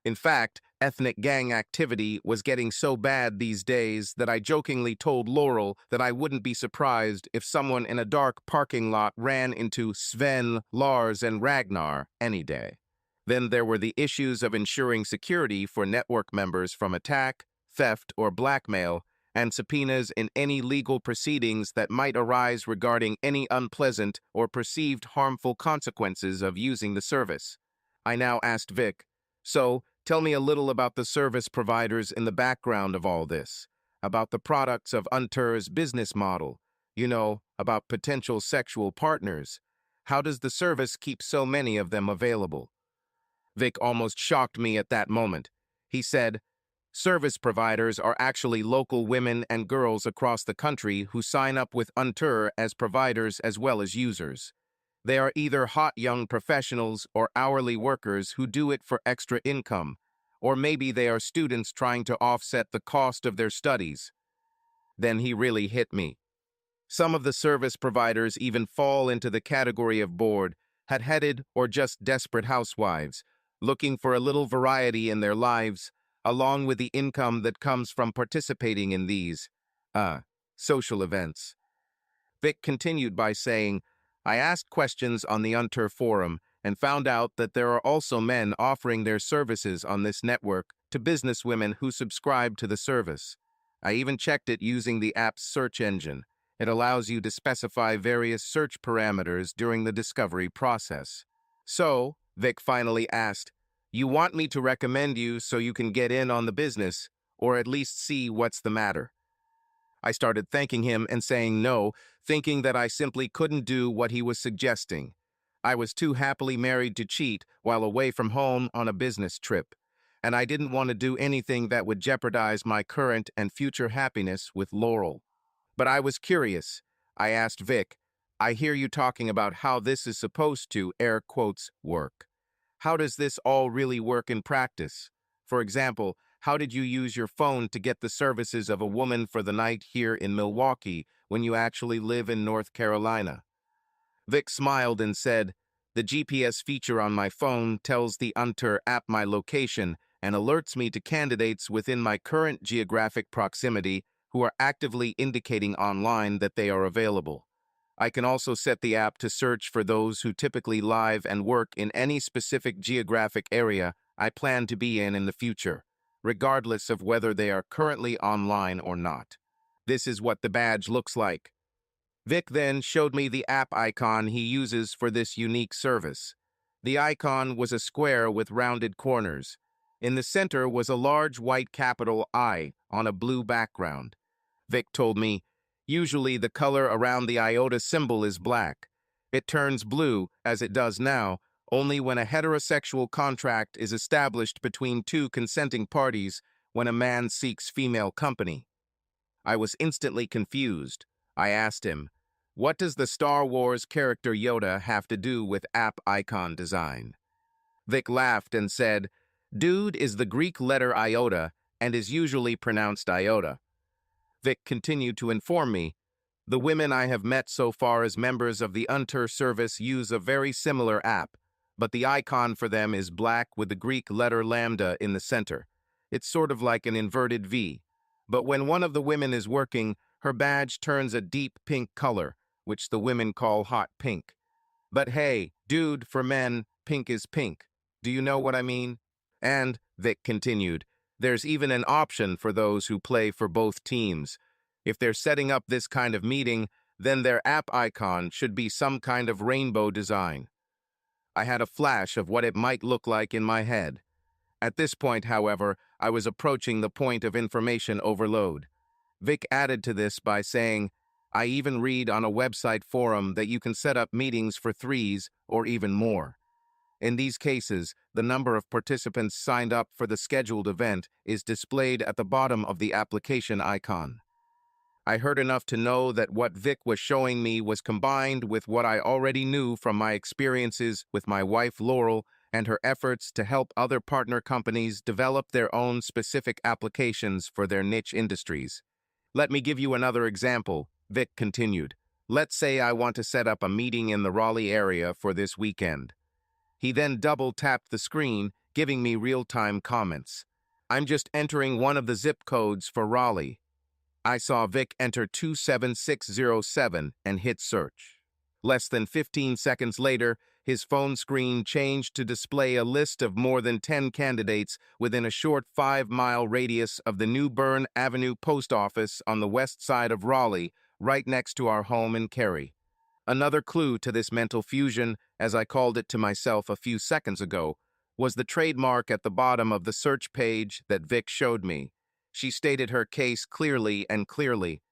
In fact, ethnic gang activity was getting so bad these days that I jokingly told Laurel that I wouldn't be surprised if someone in a dark parking lot ran into Sven, Lars, and Ragnar any day. Then there were the issues of ensuring security for network members from attack, theft, or blackmail, and subpoenas in any legal proceedings that might arise regarding any unpleasant or perceived harmful consequences of using the service. I now asked Vic, so, tell me a little about the service providers in the background of all this, about the products of Unter's business model, about potential sexual partners. How does the service keep so many of them available? Vic almost shocked me at that moment. He said, service providers are actually local women and girls across the country who sign up with Unter as providers as well as users. They are either hot young professionals or hourly workers who do it for extra income, or maybe they are students trying to offset the cost of their studies. Then he really hit me. Some of the service providers even fall into the category of bored, hot-headed, or just desperate housewives, looking for a little variety in their lives, along with the income that comes from participating in these, social events. Vic continued by saying, I asked questions on the Unter forum and found out that there are also men offering their services on this network to businesswomen who subscribe to the service. I even checked it using the app's search engine. It allows you to specify various search parameters during the discovery process. So, Vic finally asked, you want me to recommend you so you can get in on the business, or at least see what's the matter? I started thanking him and saying no, thinking that I simply couldn't do what he was suggesting. I was too happily married to cheat while away from home on a business trip, and I didn't want to do anything that would jeopardize my current and future happiness with Laurel. But I was curious. I asked Vic, I hear you talking about how this is supposed to, air quotes, work. How does this all really work in practice? For example, how did you use your phone to get the services of a woman for the night here in Milwaukee when you actually live in North Carolina? Vic smiled and said, the GPS feature on my phone tells the Unter app my location and alerts me to candidates within my current geographic proximity who are actively indicating online that they are available. I can also set the app to search for those who typically live and work in any specific geographic area I plan to be in the future, regardless of whether they are currently online or not. This is what the badge looks like. Vic then showed me the app icon he uses for this unique service. The icon was a square with rounded corners. In the center was a large white capital I on a blue background. Vic told me, usually the color around the iota symbol is black. It turns blue, as it does now, only when a heterosexual contract is established between two consenting parties when a man seeks female company. I was instantly confused. I asked him, what does the Star Wars character Yoda have to do with app icon design? Vic laughed and said, dude is the Greek letter iota and is usually pronounced iota. Vic continued to inform me, the women I have met so far as members of the Unter service use a very similar app, but the icon for them is black with the Greek letter lambda in the center. It's sort of like an inverted V. But when one of the women is working, her badge turns a deep pink color, which the women call hot pink. But hey, dude, for men, pink is pink. Do you know what I mean? And, Vic continued, there's even an option for those who play for both teams. If they're setting up this kind of meeting, then their app icon should be some kind of rainbow design. I had a flash of what it might look like in my head. At this point, however, I was approaching the point of information overload. Vic added to this by saying, I even read on a website forum that you can set up meetings for 3s or even more. In these cases, the number of participants signed up for the scheduled event is displayed at the bottom of the application icon. I heard enough to know that what Vic was showing me was combined with what I already knew from my experiences with my wife Laurel and her efforts to help other partner companies develop their own specific applications for their niche industries. Let me give you another example, Vic continued. Let's say I want to set up a meeting in the Raleigh area for this weekend. He then double-tapped the screen, giving me real-time comments. I'm just entering one of the zip codes for Raleigh. I saw Vic enter 27607 and hit search. Less than 15 seconds later, his phone screen changed to display a list of more than 10 candidates within a short 5-mile radius of the New Bern Avenue post office on the west side of Raleigh, right next to our home in Cary. Another clue to this mental fusion, as I called it to myself a few seconds ago, was the trademark at the bottom of the search page that Vic showed me. She stated her case clearly and clearly.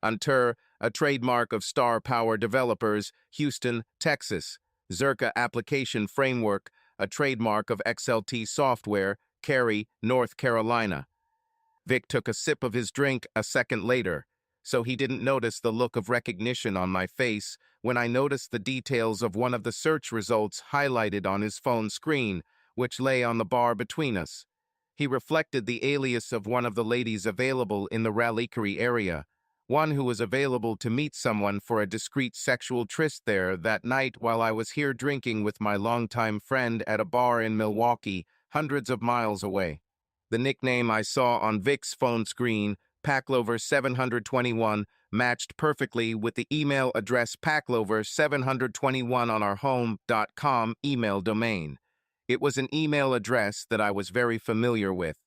Unter, a trademark of Star Power Developers, Houston, Texas. Zerka Application Framework, a trademark of XLT Software, Cary, North Carolina. Vic took a sip of his drink a second later, so he didn't notice the look of recognition on my face when I noticed the details of one of the search results highlighted on his phone screen, which lay on the bar between us. He reflected the alias of one of the ladies available in the Raleigh area, one who was available to meet someone for a discreet sexual tryst there that night while I was here drinking with my longtime friend at a bar in Milwaukee, hundreds of miles away. The nickname I saw on Vic's phone screen, Packlover 721, matched perfectly with the email address Packlover721 on our home.com email domain. It was an email address that I was very familiar with.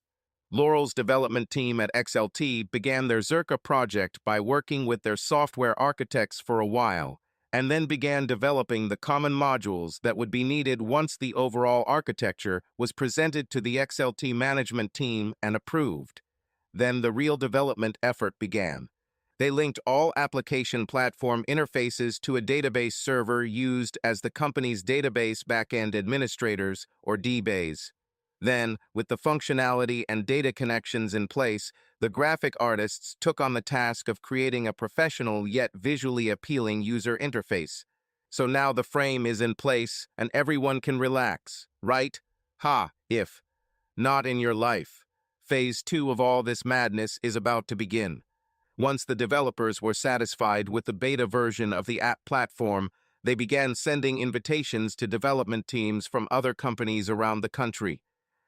Laurel's development team at XLT began their Zerka project by working with their software architects for a while, and then began developing the common modules that would be needed once the overall architecture was presented to the XLT management team and approved. Then the real development effort began. They linked all application platform interfaces to a database server used as the company's database backend administrators, or DBAs. Then, with the functionality and data connections in place, the graphic artists took on the task of creating a professional yet visually appealing user interface. So now the frame is in place and everyone can relax, right? Ha, if. Not in your life. Phase 2 of all this madness is about to begin. Once the developers were satisfied with the beta version of the app platform, they began sending invitations to development teams from other companies around the country.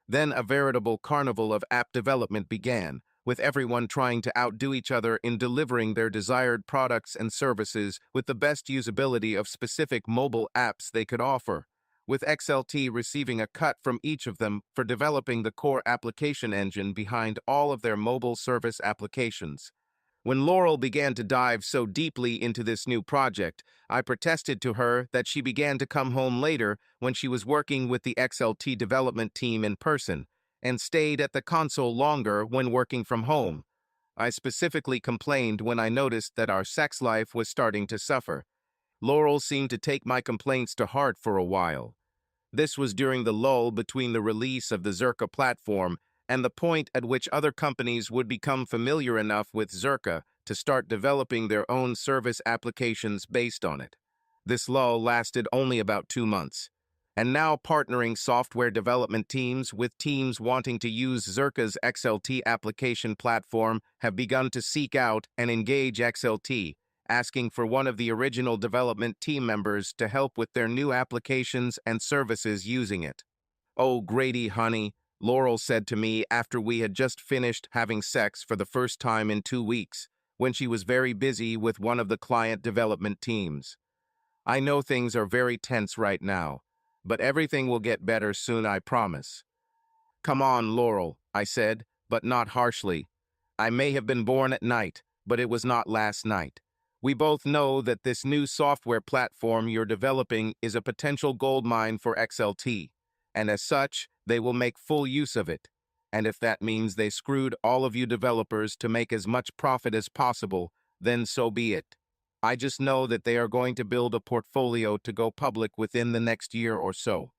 Then a veritable carnival of app development began, with everyone trying to outdo each other in delivering their desired products and services with the best usability of specific mobile apps they could offer, with XLT receiving a cut from each of them for developing the core application engine behind all of their mobile service applications. When Laurel began to dive so deeply into this new project, I protested to her that she began to come home later when she was working with the XLT development team in person, and stayed at the console longer when working from home. I specifically complained when I noticed that our sex life was starting to suffer. Laurel seemed to take my complaints to heart for a while. This was during the lull between the release of the Zerka platform and the point at which other companies would become familiar enough with Zerka to start developing their own service applications based on it. This lull lasted only about 2 months. And now partnering software development teams with teams wanting to use Zerka's XLT application platform have begun to seek out and engage XLT, asking for one of the original development team members to help with their new applications and services using it. "Oh, Grady, honey," Laurel said to me after we had just finished having sex for the first time in 2 weeks, when she was very busy with one of the client development teams. "I know things are very tense right now, but everything will get better soon, I promise." Come on, Laurel, I said, but not harshly. I may have been born at night, but it was not last night. We both know that this new software platform you're developing is a potential goldmine for XLT, and as such, they will make full use of it. And if that means they screwed all of you developers to make as much profit as possible, then so be it. I just know that they are going to build a portfolio to go public within the next year or so.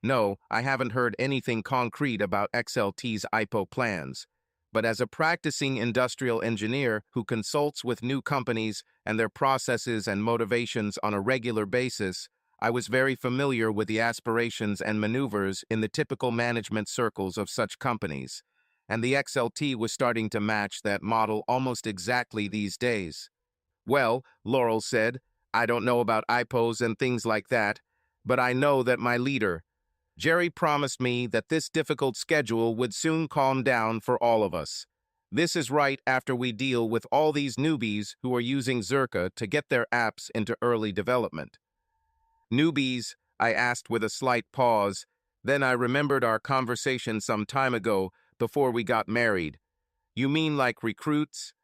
No, I haven't heard anything concrete about XLT's IPO plans. But as a practicing industrial engineer who consults with new companies and their processes and motivations on a regular basis, I was very familiar with the aspirations and maneuvers in the typical management circles of such companies. And the XLT was starting to match that model almost exactly these days. Well, Laurel said, I don't know about IPOs and things like that, but I know that my leader, Jerry, promised me that this difficult schedule would soon calm down for all of us. This is right after we deal with all these newbies who are using Zerka to get their apps into early development. Newbies, I asked with a slight pause. Then I remembered our conversation some time ago before we got married. You mean like recruits?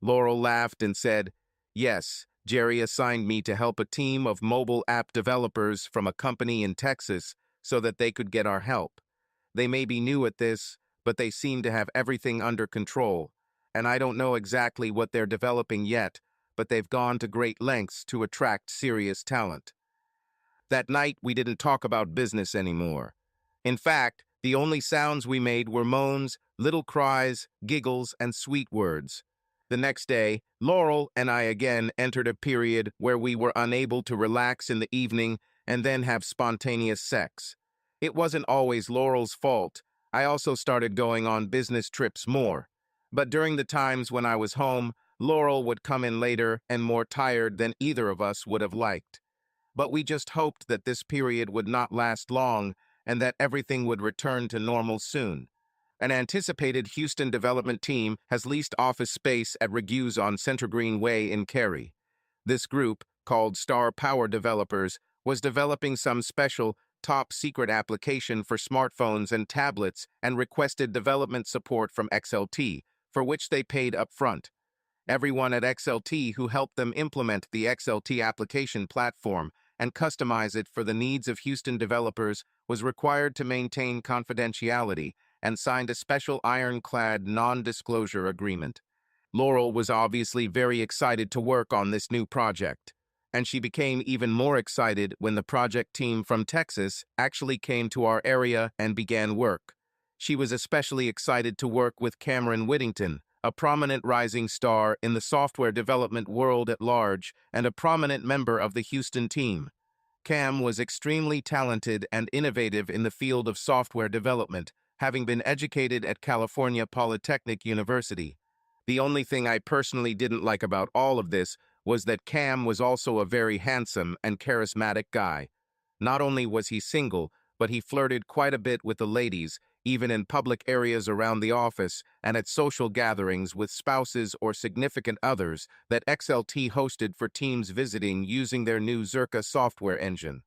Laurel laughed and said, Yes, Jerry assigned me to help a team of mobile app developers from a company in Texas so that they could get our help. They may be new at this, but they seem to have everything under control. And I don't know exactly what they're developing yet, but they've gone to great lengths to attract serious talent. That night, we didn't talk about business anymore. In fact, the only sounds we made were moans, little cries, giggles, and sweet words. The next day, Laurel and I again entered a period where we were unable to relax in the evening and then have spontaneous sex. It wasn't always Laurel's fault. I also started going on business trips more. But during the times when I was home, Laurel would come in later and more tired than either of us would have liked. But we just hoped that this period would not last long and that everything would return to normal soon. An anticipated Houston development team has leased office space at Regue's on Center Green Way in Cary. This group, called Star Power Developers, was developing some special, top-secret application for smartphones and tablets and requested development support from XLT, for which they paid upfront. Everyone at XLT who helped them implement the XLT application platform and customize it for the needs of Houston developers was required to maintain confidentiality and signed a special ironclad non-disclosure agreement. Laurel was obviously very excited to work on this new project, and she became even more excited when the project team from Texas actually came to our area and began work. She was especially excited to work with Cameron Whittington, a prominent rising star in the software development world at large and a prominent member of the Houston team. Cam was extremely talented and innovative in the field of software development, having been educated at California Polytechnic University. The only thing I personally didn't like about all of this was that Cam was also a very handsome and charismatic guy. Not only was he single, but he flirted quite a bit with the ladies, even in public areas around the office and at social gatherings with spouses or significant others that XLT hosted for teams visiting using their new Zerka software engine.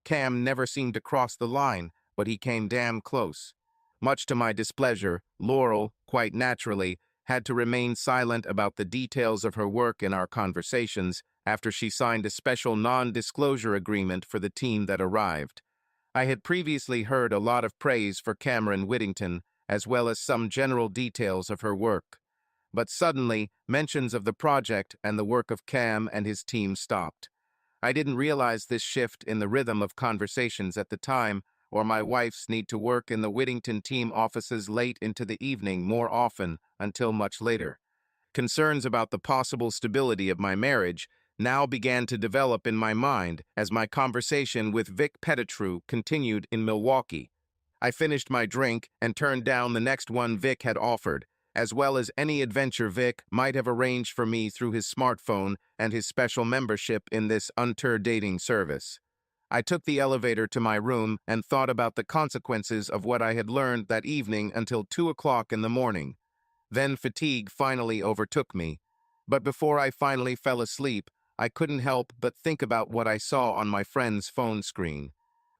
Cam never seemed to cross the line, but he came damn close. Much to my displeasure, Laurel, quite naturally, had to remain silent about the details of her work in our conversations after she signed a special non-disclosure agreement for the team that arrived. I had previously heard a lot of praise for Cameron Whittington, as well as some general details of her work. But suddenly, mentions of the project and the work of Cam and his team stopped. I didn't realize this shift in the rhythm of conversations at the time, or my wife's need to work in the Whittington team offices late into the evening more often until much later. Concerns about the possible stability of my marriage now began to develop in my mind as my conversation with Vic Petitrew continued in Milwaukee. I finished my drink and turned down the next one Vic had offered, as well as any adventure Vic might have arranged for me through his smartphone and his special membership in this unter dating service. I took the elevator to my room and thought about the consequences of what I had learned that evening until 2 o'clock in the morning. Then fatigue finally overtook me. But before I finally fell asleep, I couldn't help but think about what I saw on my friend's phone screen.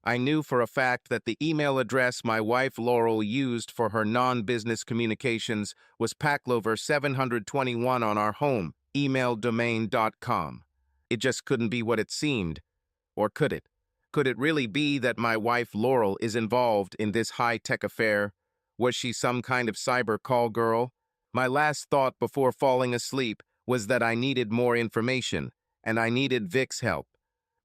I knew for a fact that the email address my wife Laurel used for her non-business communications was packlover721 on our home email domain.com. It just couldn't be what it seemed. Or could it? Could it really be that my wife Laurel is involved in this high-tech affair? Was she some kind of cyber call girl? My last thought before falling asleep was that I needed more information, and I needed Vic's help.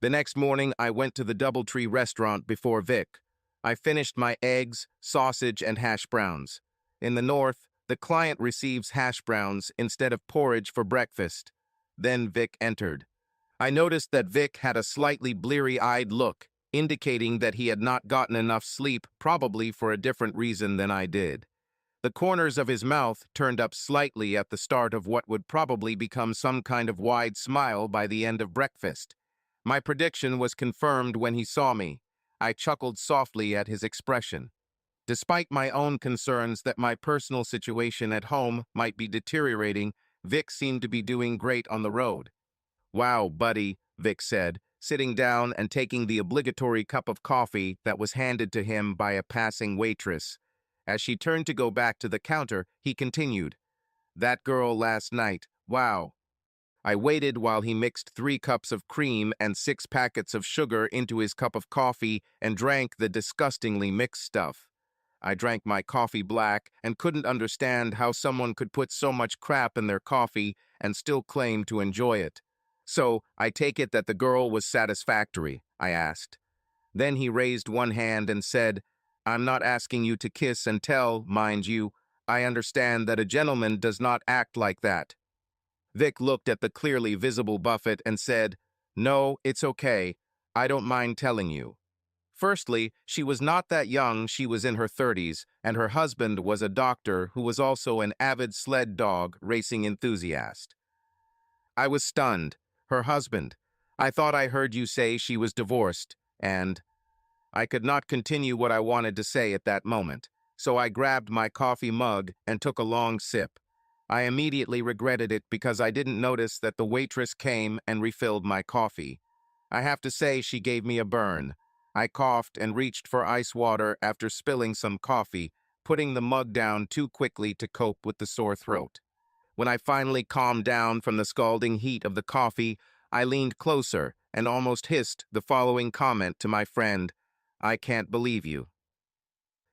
The next morning, I went to the Doubletree restaurant before Vic. I finished my eggs, sausage, and hash browns. In the North, the client receives hash browns instead of porridge for breakfast. Then Vic entered. I noticed that Vic had a slightly bleary-eyed look, indicating that he had not gotten enough sleep, probably for a different reason than I did. The corners of his mouth turned up slightly at the start of what would probably become some kind of wide smile by the end of breakfast. My prediction was confirmed when he saw me. I chuckled softly at his expression. Despite my own concerns that my personal situation at home might be deteriorating, Vic seemed to be doing great on the road. "Wow, buddy," Vic said, sitting down and taking the obligatory cup of coffee that was handed to him by a passing waitress. As she turned to go back to the counter, he continued, "That girl last night, wow." I waited while he mixed 3 cups of cream and 6 packets of sugar into his cup of coffee and drank the disgustingly mixed stuff. I drank my coffee black and couldn't understand how someone could put so much crap in their coffee and still claim to enjoy it. "So, I take it that the girl was satisfactory?" I asked. Then he raised one hand and said, "I'm not asking you to kiss and tell, mind you. I understand that a gentleman does not act like that." Vic looked at the clearly visible buffet and said, "No, it's okay. I don't mind telling you. Firstly, she was not that young, she was in her 30s, and her husband was a doctor who was also an avid sled dog racing enthusiast." I was stunned. Her husband. I thought I heard you say she was divorced, and I could not continue what I wanted to say at that moment, so I grabbed my coffee mug and took a long sip. I immediately regretted it because I didn't notice that the waitress came and refilled my coffee. I have to say she gave me a burn. I coughed and reached for ice water after spilling some coffee, putting the mug down too quickly to cope with the sore throat. When I finally calmed down from the scalding heat of the coffee, I leaned closer and almost hissed the following comment to my friend, "I can't believe you."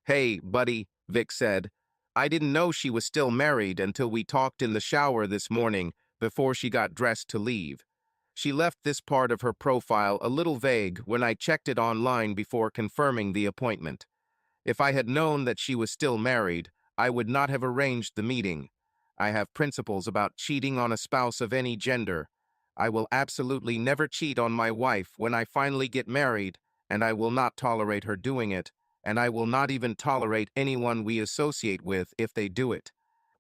"Hey, buddy," Vic said. "I didn't know she was still married until we talked in the shower this morning before she got dressed to leave. She left this part of her profile a little vague when I checked it online before confirming the appointment. If I had known that she was still married, I would not have arranged the meeting. I have principles about cheating on a spouse of any gender. I will absolutely never cheat on my wife when I finally get married, and I will not tolerate her doing it, and I will not even tolerate anyone we associate with if they do it.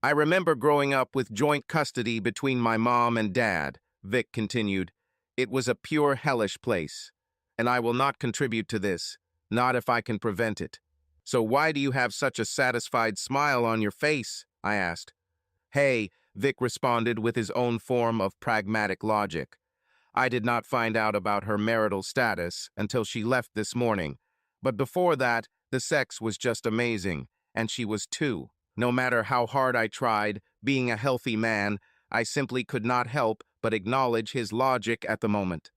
I remember growing up with joint custody between my mom and dad," Vic continued. "It was a pure hellish place, and I will not contribute to this, not if I can prevent it." "So why do you have such a satisfied smile on your face?" I asked. "Hey," Vic responded with his own form of pragmatic logic. "I did not find out about her marital status until she left this morning. But before that, the sex was just amazing, and she was too. No matter how hard I tried, being a healthy man, I simply could not help but acknowledge his logic at the moment."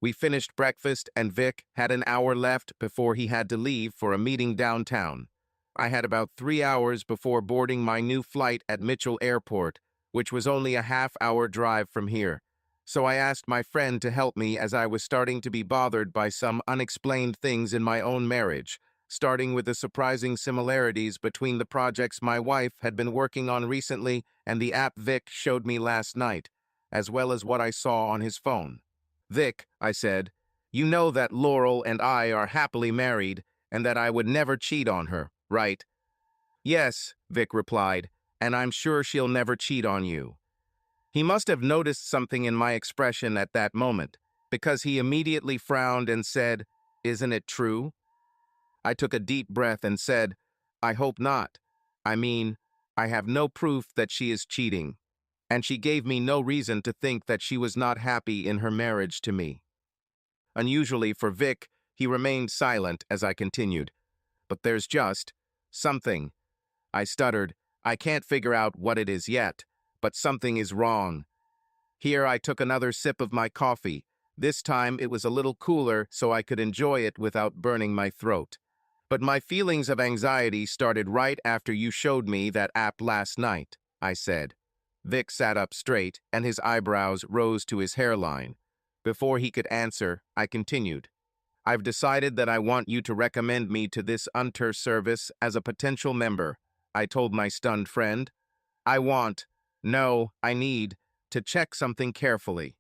We finished breakfast, and Vic had an hour left before he had to leave for a meeting downtown. I had about 3 hours before boarding my new flight at Mitchell Airport, which was only a half-hour drive from here. So I asked my friend to help me as I was starting to be bothered by some unexplained things in my own marriage, starting with the surprising similarities between the projects my wife had been working on recently and the app Vic showed me last night, as well as what I saw on his phone. "Vic," I said, "you know that Laurel and I are happily married and that I would never cheat on her, right?" "Yes," Vic replied, "and I'm sure she'll never cheat on you." He must have noticed something in my expression at that moment, because he immediately frowned and said, "Isn't it true?" I took a deep breath and said, "I hope not. I mean, I have no proof that she is cheating, and she gave me no reason to think that she was not happy in her marriage to me." Unusually for Vic, He remained silent as I continued. But there's just something. I stuttered. I can't figure out what it is yet, but something is wrong. Here I took another sip of my coffee. This time it was a little cooler so I could enjoy it without burning my throat. But my feelings of anxiety started right after you showed me that app last night, I said. Vic sat up straight, and his eyebrows rose to his hairline. Before he could answer, I continued. I've decided that I want you to recommend me to this Unter service as a potential member, I told my stunned friend. I need, to check something carefully.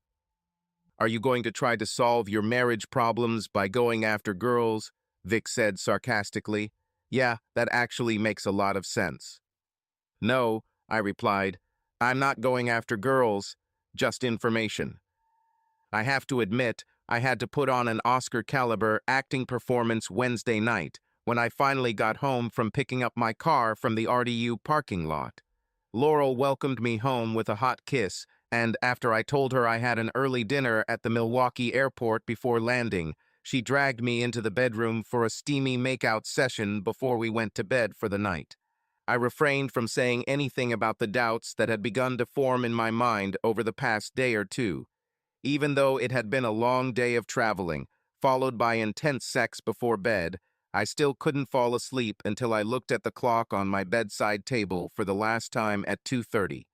Are you going to try to solve your marriage problems by going after girls? Vic said sarcastically. Yeah, that actually makes a lot of sense. No, I replied. I'm not going after girls, just information. I have to admit, I had to put on an Oscar-caliber acting performance Wednesday night when I finally got home from picking up my car from the RDU parking lot. Laurel welcomed me home with a hot kiss, and after I told her I had an early dinner at the Milwaukee airport before landing, she dragged me into the bedroom for a steamy makeout session before we went to bed for the night. I refrained from saying anything about the doubts that had begun to form in my mind over the past day or two. Even though it had been a long day of traveling, followed by intense sex before bed, I still couldn't fall asleep until I looked at the clock on my bedside table for the last time at 2:30.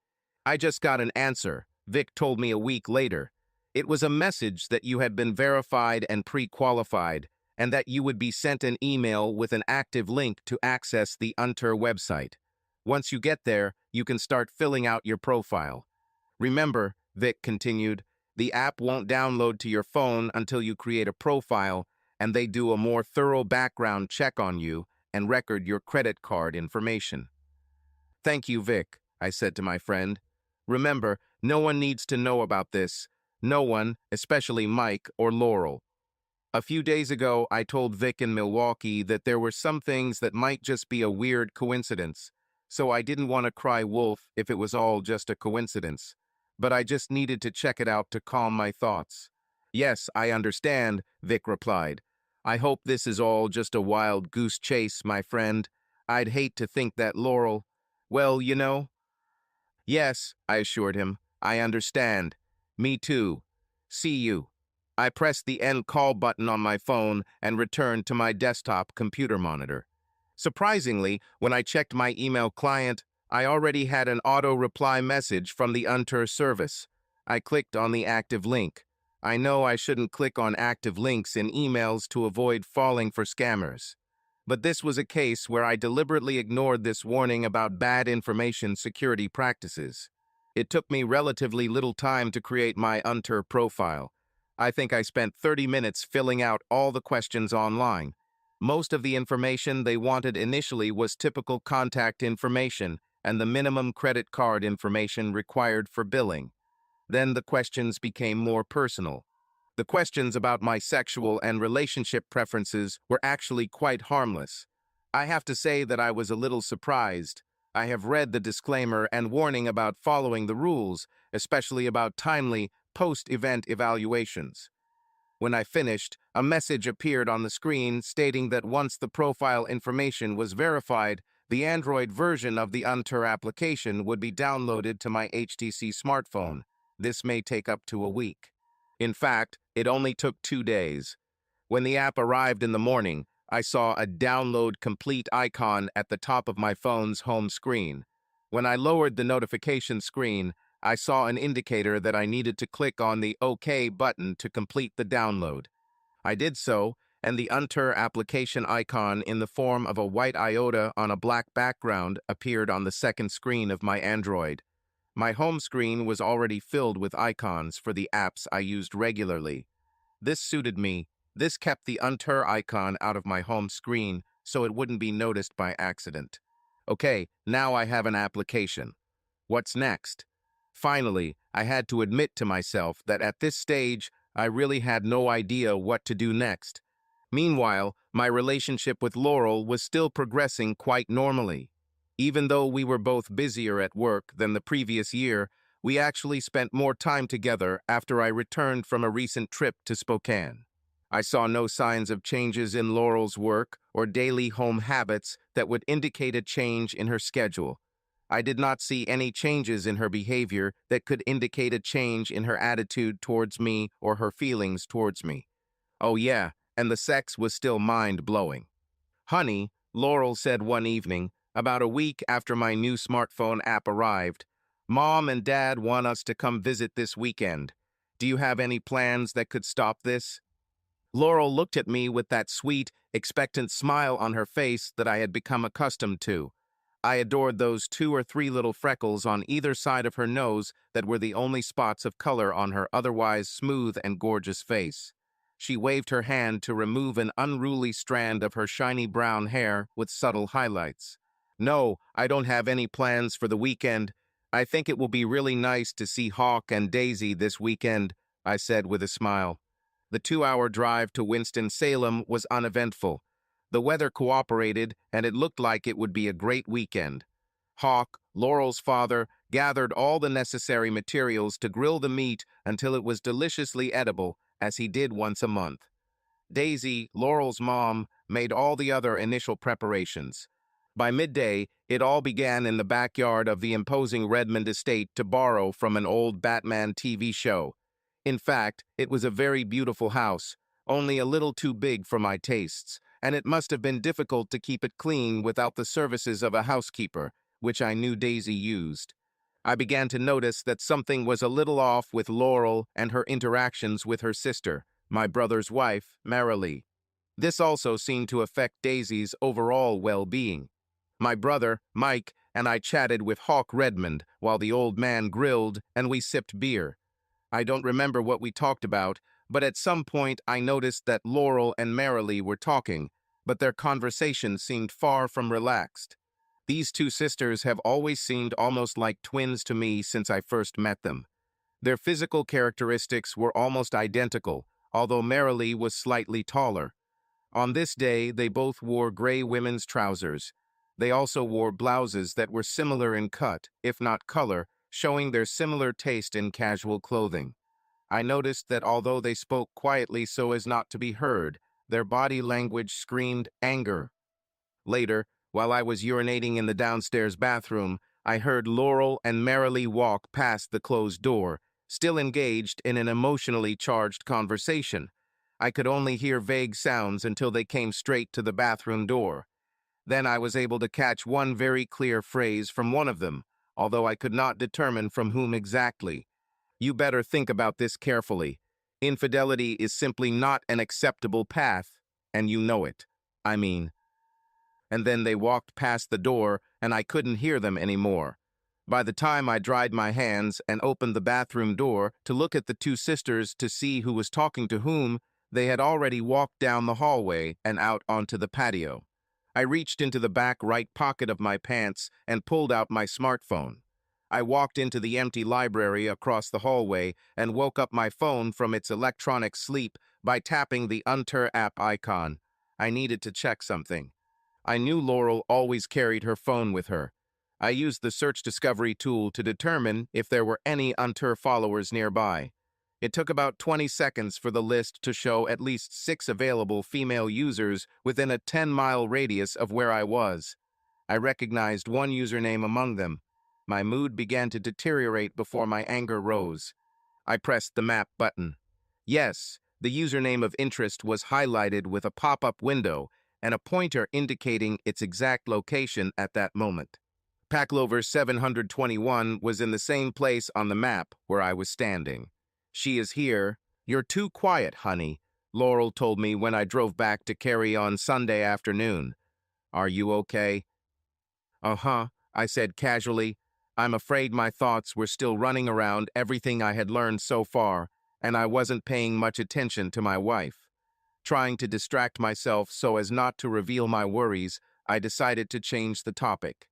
I just got an answer, Vic told me a week later. It was a message that you had been verified and pre-qualified, and that you would be sent an email with an active link to access the Unter website. Once you get there, you can start filling out your profile. Remember, Vic continued, the app won't download to your phone until you create a profile, and they do a more thorough background check on you and record your credit card information. Thank you, Vic, I said to my friend. Remember, no one needs to know about this. No one, especially Mike or Laurel. A few days ago, I told Vic in Milwaukee that there were some things that might just be a weird coincidence, so I didn't want to cry wolf if it was all just a coincidence. But I just needed to check it out to calm my thoughts. Yes, I understand, Vic replied. I hope this is all just a wild goose chase, my friend. I'd hate to think that Laurel... Well, you know... Yes, I assured him. I understand. Me too. See you. I pressed the end call button on my phone and returned to my desktop computer monitor. Surprisingly, when I checked my email client, I already had an auto-reply message from the Unter service. I clicked on the active link. I know I shouldn't click on active links in emails to avoid falling for scammers. But this was a case where I deliberately ignored this warning about bad information security practices. It took me relatively little time to create my Unter profile. I think I spent 30 minutes filling out all the questions online. Most of the information they wanted initially was typical contact information and the minimum credit card information required for billing. Then the questions became more personal. The questions about my sexual and relationship preferences were actually quite harmless. I have to say that I was a little surprised. I have read the disclaimer and warning about following the rules, especially about timely, post-event evaluations. When I finished, a message appeared on the screen stating that once the profile information was verified, the Android version of the Unter application would be downloaded to my HTC smartphone. This may take up to a week. In fact, it only took 2 days. When the app arrived in the morning, I saw a download complete icon at the top of my phone's home screen. When I lowered the notification screen, I saw an indicator that I needed to click on the OK button to complete the download. I did so, and the Unter application icon in the form of a white iota on a black background appeared on the second screen of my Android. My home screen was already filled with icons for the apps I used regularly. This suited me. This kept the Unter icon out of my home screen so it wouldn't be noticed by accident. Okay, now I have an application. What's next? Finally, I had to admit to myself that at this stage, I really had no idea what to do next. Meanwhile, my relationship with Laurel was still progressing quite normally. Even though we were both busier at work than the previous year, we actually spent more time together after I returned from a recent trip to Spokane. I saw no signs of changes in Laurel's work or daily home habits that would indicate a change in her schedule. I did not see any changes in her behavior that could indicate a change in her attitude towards me or her feelings towards me. Oh yeah, and the sex was still mind-blowing. Honey, Laurel said one evening, about a week after my new smartphone app arrived, Mom and Dad want us to come visit this weekend. Do you have any plans that could stop this? Laurel looked at me with that sweet, expectant smile on her face that I had become accustomed to. I adored those 2 or 3 little freckles on either side of her nose that were the only spots of color on her otherwise smooth and gorgeous face. She waved her hand to remove an unruly strand of her shiny brown hair with subtle highlights. No, I don't have any plans for the weekend. I think it will be really nice to see Hawk and Daisy this weekend, I said with a smile. The 2-hour drive to Winston-Salem was uneventful. The weather cooperated, and it looked like it would be a great weekend. Hawk, Laurel's father, gathered all the necessary materials to grill the meat until it was deliciously edible, as he did once a month. Daisy, Laurel's mom, made all the other initial preparations. By midday, it all began in the backyard of the imposing Redmond estate to borrow from an old Batman TV show. In fact, it was a very beautiful house, only a little too big for my tastes, and it must have been difficult to keep it clean without the services of a housekeeper, which I knew Daisy used. I began to notice that something was a little off with Laurel and her interactions with her sister, my brother's wife, Marilee. This also seemed to affect Daisy's overall well-being. My brother, Mike, and I chatted with Hawk Redmond while the old man grilled and we sipped beer. I don't remember what we talked about, but at some point I noticed that Laurel and Marilee were talking, but their conversation seemed far from relaxed. These two sisters have always seemed almost like twins to me since I first met them. Their physical characteristics were almost identical, although Marilee was slightly taller. On this day, they both wore gray women's trousers. They also wore blouses that were similar in cut, if not color, showing their similar taste in casual clothing. I noticed that although they spoke quietly so as not to be heard, their body language screamed anger. Later, while I was urinating in the downstairs bathroom, I heard Laurel and Marilee walk past the closed door, still engaged in an emotionally charged conversation. I could only hear vague sounds until they came straight to the bathroom door. Then I was able to catch one very clear phrase from one of them, although I could not determine from whom exactly. You better think about this carefully. Infidelity is simply not an acceptable path, and you know it. And then they walked past the door, and I couldn't hear them anymore. By the time I dried my hands and opened the bathroom door to look at the two sisters to see who was talking to whom, they had already walked down the hallway and out onto the patio. I reached into the back right pocket of my pants and pulled out my smartphone. I walked into the empty library across the hallway and woke up my phone from its electronic sleep by tapping the Unter app icon. I needed to check something. I knew Laurel always carried her phone with her. I used the search discovery tool to determine if there were any Unter followers nearby. It took about 20 seconds for the list to show at least 6 available female users within a 10-mile radius of where I was. I recognized one username among them. My mood began to deteriorate before my anger rose. I pressed the map button. Yes, the username of interest was highlighted with a pop-up window and a pointer indicating its exact location at that moment. Packlover 721 was in the same place on the map where I was standing. She is here. You're too quiet, honey, Laurel told me when I drove back to Carrie on Sunday afternoon. Are you okay? Uh-huh, I said casually. I'm afraid my thoughts were still running around everything I had learned so far, and I wasn't paying much attention to my wife. Trying to distract myself so as not to reveal my worries, I decided to change the topic.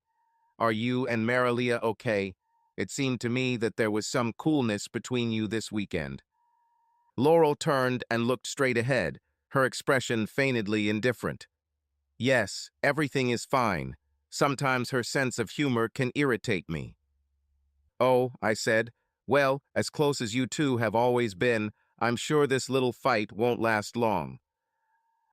Are you and Marilee okay? It seemed to me that there was some coolness between you this weekend. Laurel turned and looked straight ahead, her expression feignedly indifferent. Yes, everything is fine. Sometimes her sense of humor can irritate me. Oh, I said, well, as close as you two have always been, I'm sure this little fight won't last long."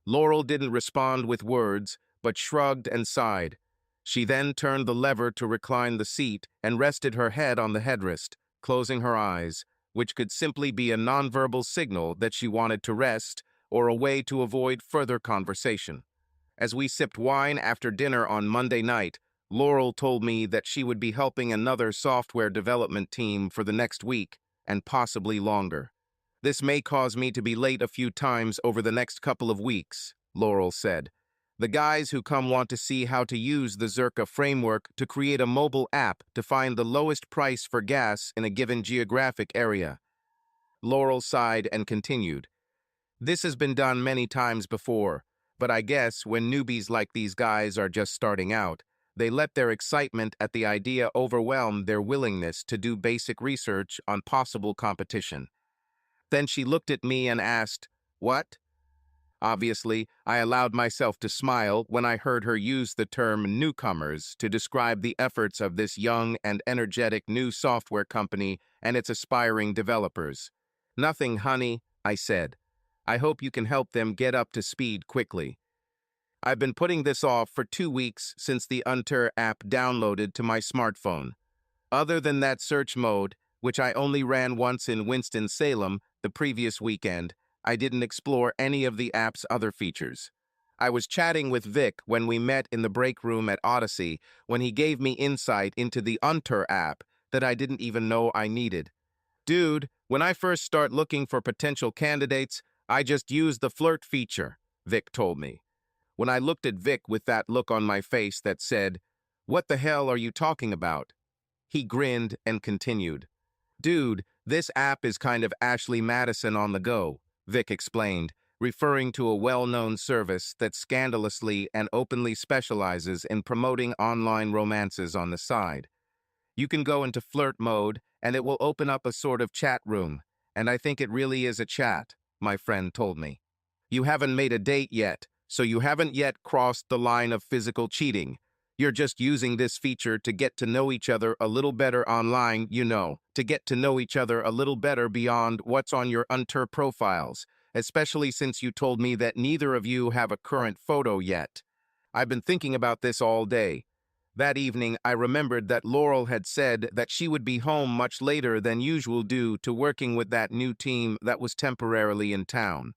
Laurel didn't respond with words, but shrugged and sighed. She then turned the lever to recline the seat and rested her head on the headrest, closing her eyes, which could simply be a nonverbal signal that she wanted to rest or a way to avoid further conversation. As we sipped wine after dinner on Monday night, Laurel told me that she would be helping another software development team for the next week, and possibly longer. "This may cause me to be late a few times over the next couple of weeks," Laurel said. "The guys who come want to see how to use the Zerka framework to create a mobile app to find the lowest price for gas in a given geographic area." Laurel sighed and continued. "This has been done many times before, but I guess when newbies like these guys are just starting out, they let their excitement at the idea overwhelm their willingness to do basic research on possible competition." Then she looked at me and asked, "What?" Obviously, I allowed myself to smile when I heard her use the term newcomers to describe the efforts of this young and energetic new software company and its aspiring developers. "Nothing, honey," I said. "I hope you can help them get up to speed quickly. I've been putting this off for 2 weeks since the Unter app downloaded to my smartphone. Other than that search mode, which I only ran once in Winston-Salem the previous weekend, I didn't explore any of the app's other features. I was chatting with Vic when we met in the break room at Odyssey when he gave me insight into the Unter app that I didn't even know I needed. Dude, when I first start looking for potential candidates, I just use the flirt feature, Vic told me. When I looked at Vic with that look on my face that said, "What the hell are you talking about?" he grinned and continued. "Dude, this app is kind of Ashley Madison on the go," Vic explained, referring to a well-known service that scandalously and openly specializes in promoting online romances on the side. You can go into flirt mode, and it will open up a sort of chat room, and I think it really is a chat, my friend told me. "You haven't made a date yet, so you haven't yet crossed the line of physical cheating. You're just using this feature to get to know each other a little better online, to get to know each other a little better beyond what's on your Unter profiles, especially since you told me that neither of you have a current photo yet. I've been thinking about this all day." That evening, I remembered that Laurel had said that she would be home much later than usual due to working with that new team that was temporarily in town.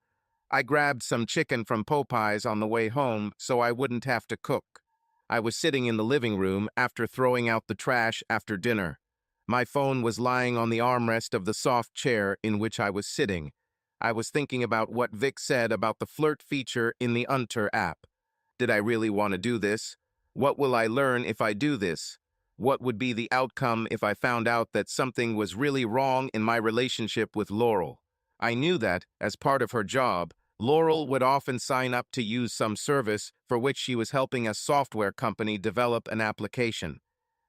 I grabbed some chicken from Popeye's on the way home so I wouldn't have to cook. I was sitting in the living room after throwing out the trash after dinner. My phone was lying on the armrest of the soft chair in which I was sitting. I was thinking about what Vic said about the flirt feature in the Unter app. Did I really want to do this? What will I learn if I do this? What would be the outcome if I found out that something was really wrong in my relationship with Laurel? I knew that, as part of her job, Laurel would often sign up to use some service for which she was helping a software company develop an application.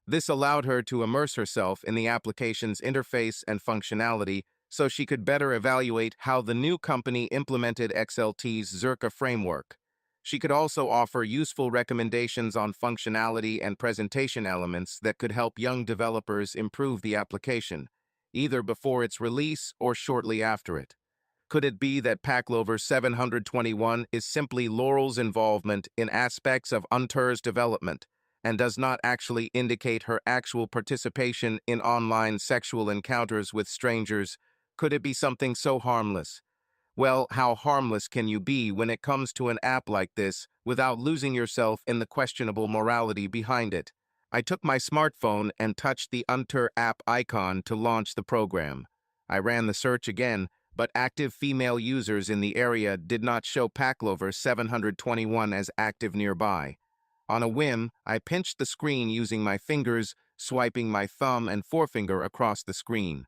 This allowed her to immerse herself in the application's interface and functionality so she could better evaluate how the new company implemented XLT's Zerka framework. She could also offer useful recommendations on functionality and presentation elements that could help young developers improve the application, either before its release or shortly after it. Could it be that Paclover 721 is simply Laurel's involvement in aspects of Unter's development and does not actually indicate her actual participation in online sexual encounters with strangers? Could it be something so harmless? Well, how harmless can you be when it comes to an app like this without losing yourself in the questionable morality behind it? I took my smartphone and touched the Unter app icon to launch the program. I ran the search again, but active female users in the area did not show Paclover 721 as active nearby. On a whim, I pinched the screen using my fingers, swiping my thumb and forefinger across the screen.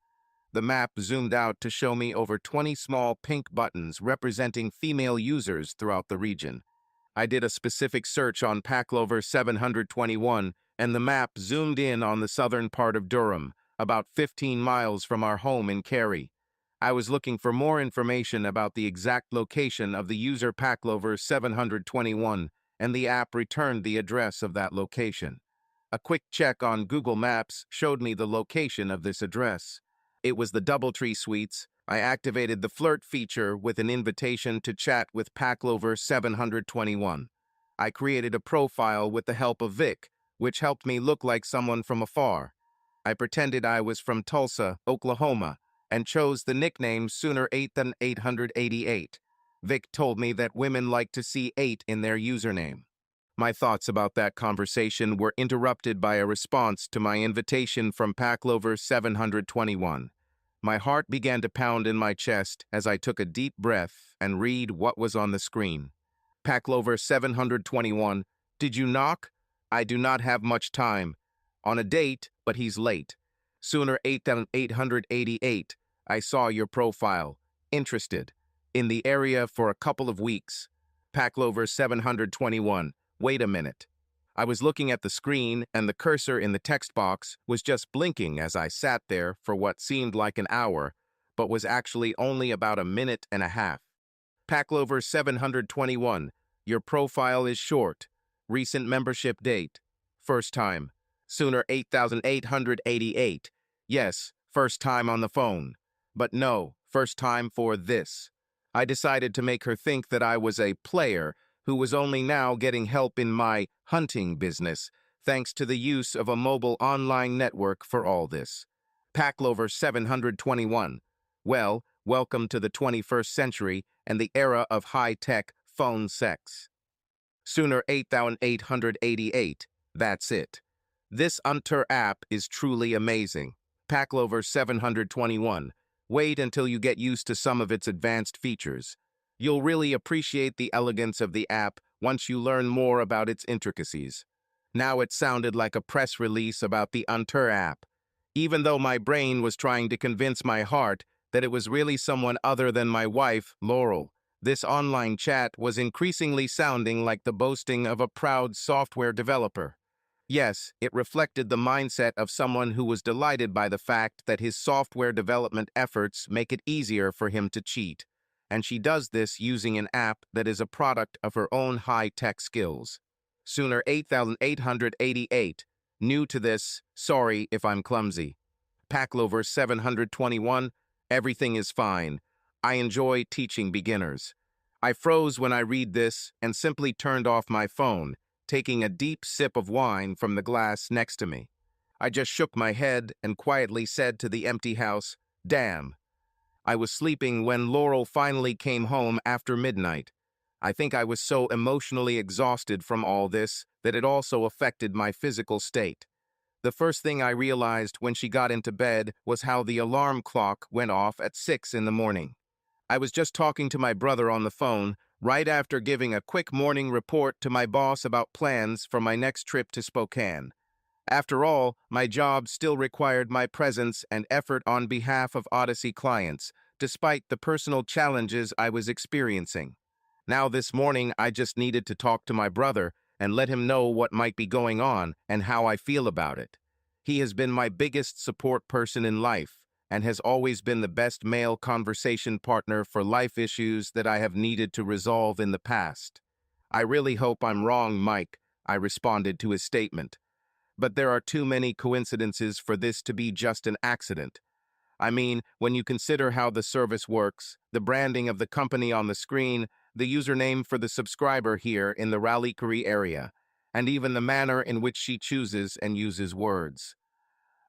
The map zoomed out to show me over 20 small pink buttons representing female users throughout the region. I did a specific search on Paclover 721, and the map zoomed in on the southern part of Durham, about 15 miles from our home in Cary. I was looking for more information about the exact location of the user Paclover 721, and the app returned the address of that location. A quick check on Google Maps showed me the location of this address. It was the Doubletree Suites, I activated the flirt feature with an invitation to chat with Packlover 721. I created a profile with the help of Vic, which helped me look like someone from afar. I pretended I was from Tulsa, Oklahoma, and chose the nickname Sooner 8 than 888. Vic told me that women like to see 8 in their username. My thoughts about that conversation were interrupted by a response to my invitation from Packlover 721. My heart began to pound in my chest as I took a deep breath and read what was on the screen. Packlover 721, did you knock? I do not have much time. On a date, but he's late. Sooner 8 than 888. I saw your profile. Interested. In the area for a couple of weeks. Packlover 721. Wait a minute. I was looking at the screen, and the cursor in the text box was just blinking as I sat there for what seemed like an hour, but was actually only about a minute and a half. Packlover 721. Your profile is short. Recent membership date. First time. Sooner 8888. Yes, first time on the phone. But no, first time for this. I decided to make her think that I was a player who was only now getting help in my hunting business, thanks to the use of a mobile online network for all this. Packlover 721. Well, welcome to the 21st century and the era of high-tech phone sex. Sooner 8888. That's it. This Unter app is truly amazing. Packlover 721. Wait until you get used to some of its advanced features. You'll really appreciate the elegance of the app once you learn more about its intricacies. Now it sounded like a press release about the Unter app, even though my brain was trying to convince my heart that it was really someone other than my wife, Laurel. This online chat was increasingly sounding like the boasting of a proud software developer. Yes, it reflected the mindset of someone who was delighted by the fact that his software development efforts make it easier for him to cheat. And she does this using an app that is a product of her own high-tech skills. Sooner 8888. New to this, sorry if I'm clumsy. Packlover 721. Everything is fine. I enjoy teaching beginners. I froze when I read this and simply turned off my phone, taking a deep sip of wine from the glass next to me. I just shook my head and quietly said to the empty house, "Damn." I was sleeping when Laurel finally came home after midnight. I think I was so emotionally exhausted from all this that it also affected my physical state. The first thing I realized when she got into bed was how the alarm clock went off at 6 in the morning. I was just talking to my brother on the phone right after giving a quick morning report to my boss about plans for my next trip to Spokane. After all, my job still required my presence and effort on behalf of Odyssey clients, despite the personal challenges I was experiencing. Now this morning, I just needed to talk to my brother and let him know what might be going on and how I feel about it. He has been my biggest support person in life and has always been the best male conversation partner for life issues that I have needed to resolve in the past. I really hope I'm wrong, Mike, I responded to his statement. But there are too many coincidences for this to be just an accident. I mean, when you consider how the service works, the branding of the company on the screen, the username for the subscriber here in the Raleigh area, and even the manner in which she chooses and uses words.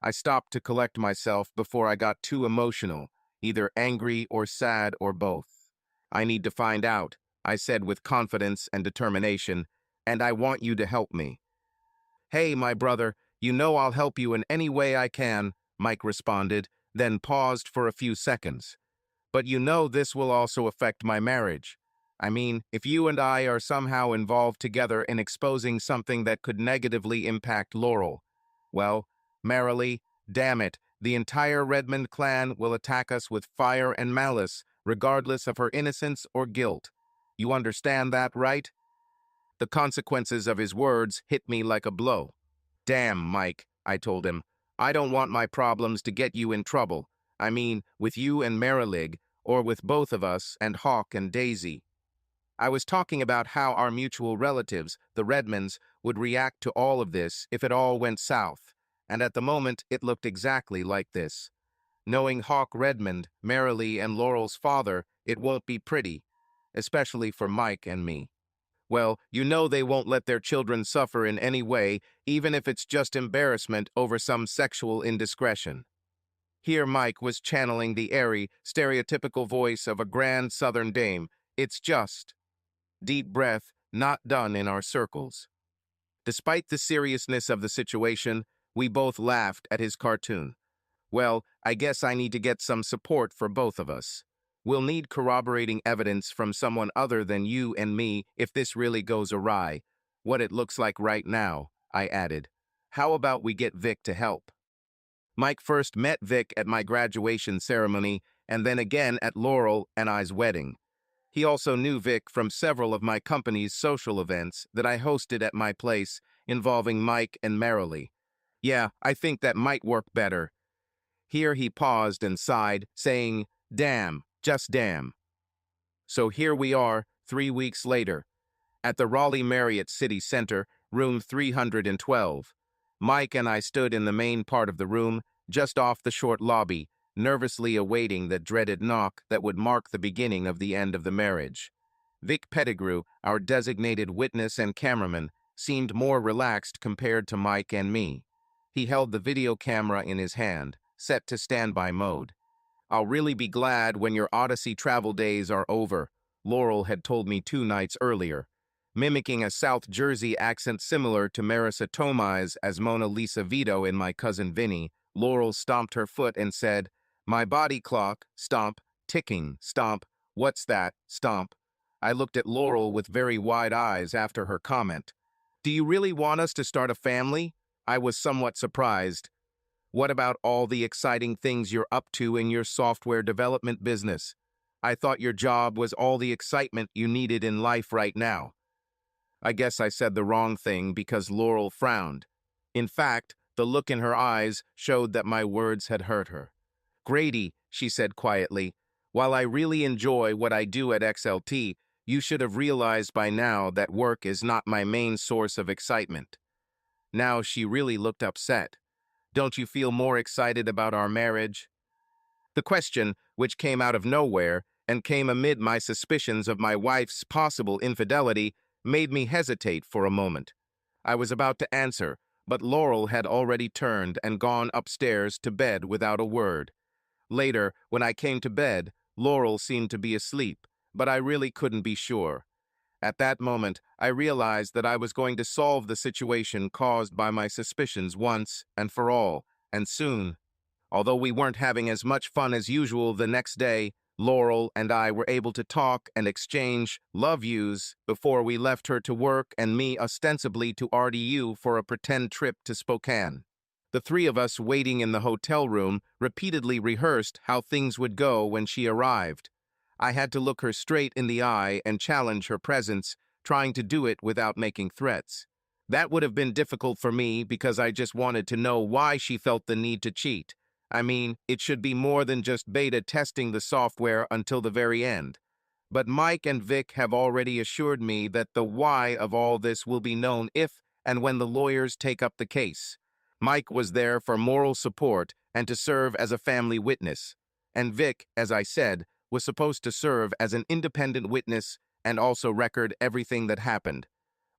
I stopped to collect myself before I got too emotional, either angry or sad or both. I need to find out, I said with confidence and determination, and I want you to help me. Hey, my brother, you know I'll help you in any way I can, Mike responded, then paused for a few seconds. But you know this will also affect my marriage. I mean, if you and I are somehow involved together in exposing something that could negatively impact Laurel, well, merrily, damn it, the entire Redmond clan will attack us with fire and malice, regardless of her innocence or guilt. You understand that, right? The consequences of his words hit me like a blow. Damn, Mike, I told him. I don't want my problems to get you in trouble. I mean, with you and Marilig, or with both of us and Hawk and Daisy. I was talking about how our mutual relatives, the Redmonds, would react to all of this if it all went south, and at the moment it looked exactly like this. Knowing Hawk Redmond, Marilee, and Laurel's father, it won't be pretty, especially for Mike and me. Well, you know they won't let their children suffer in any way, even if it's just embarrassment over some sexual indiscretion. Here Mike was channeling the airy, stereotypical voice of a grand southern dame. It's just, deep breath, not done in our circles. Despite the seriousness of the situation, we both laughed at his cartoon. Well, I guess I need to get some support for both of us. We'll need corroborating evidence from someone other than you and me if this really goes awry. What it looks like right now, I added. How about we get Vic to help? Mike first met Vic at my graduation ceremony and then again at Laurel and I's wedding. He also knew Vic from several of my company's social events that I hosted at my place involving Mike and Marilee. Yeah, I think that might work better. Here he paused and sighed, saying, damn, just damn. So here we are, 3 weeks later, at the Raleigh Marriott City Center, room 312. Mike and I stood in the main part of the room, just off the short lobby, nervously awaiting the dreaded knock that would mark the beginning of the end of the marriage. Vic Pettigrew, our designated witness and cameraman, seemed more relaxed compared to Mike and me. He held the video camera in his hand, set to standby mode. I'll really be glad when your Odyssey travel days are over, Laurel had told me 2 nights earlier. Mimicking a South Jersey accent similar to Marissa Tomei's as Mona Lisa Vito in My Cousin Vinny, Laurel stomped her foot and said, my body clock, stomp, ticking, stomp, what's that, stomp. I looked at Laurel with very wide eyes after her comment. Do you really want us to start a family? I was somewhat surprised. What about all the exciting things you're up to in your software development business? I thought your job was all the excitement you needed in life right now. I guess I said the wrong thing because Laurel frowned. In fact, the look in her eyes showed that my words had hurt her. Grady, she said quietly, while I really enjoy what I do at XLT, you should have realized by now that work is not my main source of excitement. Now she really looked upset. Don't you feel more excited about our marriage? The question, which came out of nowhere and came amid my suspicions of my wife's possible infidelity, made me hesitate for a moment. I was about to answer, but Laurel had already turned and gone upstairs to bed without a word. Later, when I came to bed, Laurel seemed to be asleep, but I really couldn't be sure. At that moment, I realized that I was going to solve the situation caused by my suspicions once and for all, and soon. Although we weren't having as much fun as usual the next day, Laurel and I were able to talk and exchange love yous before we left her to work and me ostensibly to RDU for a pretend trip to Spokane. The 3 of us waiting in the hotel room repeatedly rehearsed how things would go when she arrived. I had to look her straight in the eye and challenge her presence, trying to do it without making threats. That would have been difficult for me because I just wanted to know why she felt the need to cheat. I mean, it should be more than just beta testing the software until the very end. But Mike and Vic have already assured me that the why of all this will be known if and when the lawyers take up the case. Mike was there for moral support and to serve as a family witness. And Vic, as I said, was supposed to serve as an independent witness and also record everything that happened.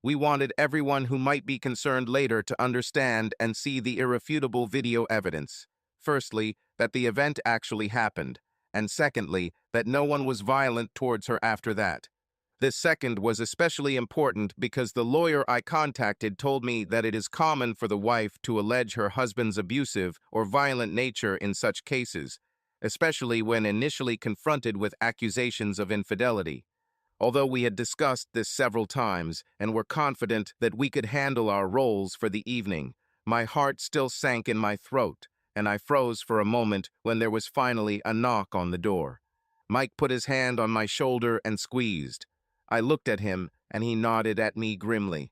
We wanted everyone who might be concerned later to understand and see the irrefutable video evidence. Firstly, that the event actually happened, and secondly, that no one was violent towards her after that. This second was especially important because the lawyer I contacted told me that it is common for the wife to allege her husband's abusive or violent nature in such cases, especially when initially confronted with accusations of infidelity. Although we had discussed this several times and were confident that we could handle our roles for the evening, my heart still sank in my throat, and I froze for a moment when there was finally a knock on the door. Mike put his hand on my shoulder and squeezed. I looked at him, and he nodded at me grimly.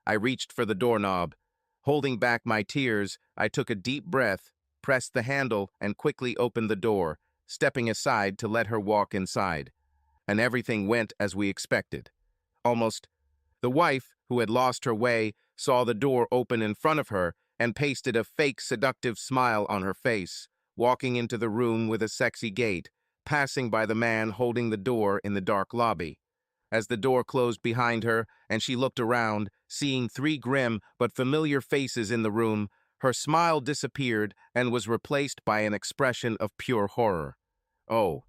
I reached for the doorknob. Holding back my tears, I took a deep breath, pressed the handle, and quickly opened the door, stepping aside to let her walk inside. And everything went as we expected. Almost. The wife, who had lost her way, saw the door open in front of her and pasted a fake seductive smile on her face, walking into the room with a sexy gait, passing by the man holding the door in the dark lobby. As the door closed behind her and she looked around, seeing three grim but familiar faces in the room, her smile disappeared and was replaced by an expression of pure horror. "Oh,"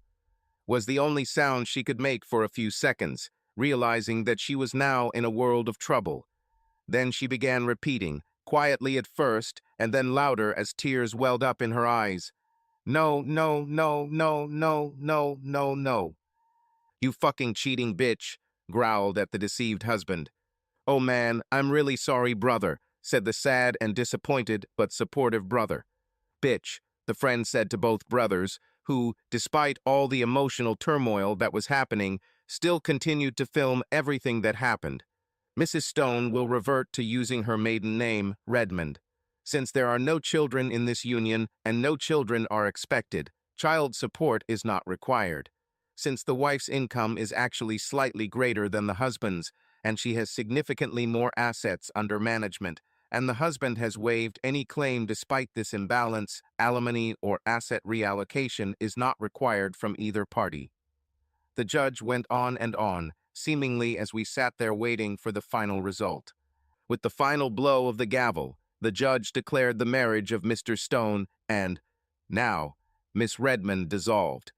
was the only sound she could make for a few seconds, realizing that she was now in a world of trouble. Then she began repeating, quietly at first and then louder as tears welled up in her eyes, "No, no, no, no, no, no, no, no. You fucking cheating bitch," growled at the deceived husband. "Oh man, I'm really sorry, brother," said the sad and disappointed but supportive brother. "Bitch," the friend said to both brothers, who, despite all the emotional turmoil that was happening, still continued to film everything that happened. Mrs. Stone will revert to using her maiden name, Redmond. Since there are no children in this union and no children are expected, child support is not required. Since the wife's income is actually slightly greater than the husband's, and she has significantly more assets under management, and the husband has waived any claim despite this imbalance, alimony or asset reallocation is not required from either party. The judge went on and on, seemingly as we sat there waiting for the final result. With the final blow of the gavel, the judge declared the marriage of Mr. Stone and, now, Miss Redmond dissolved.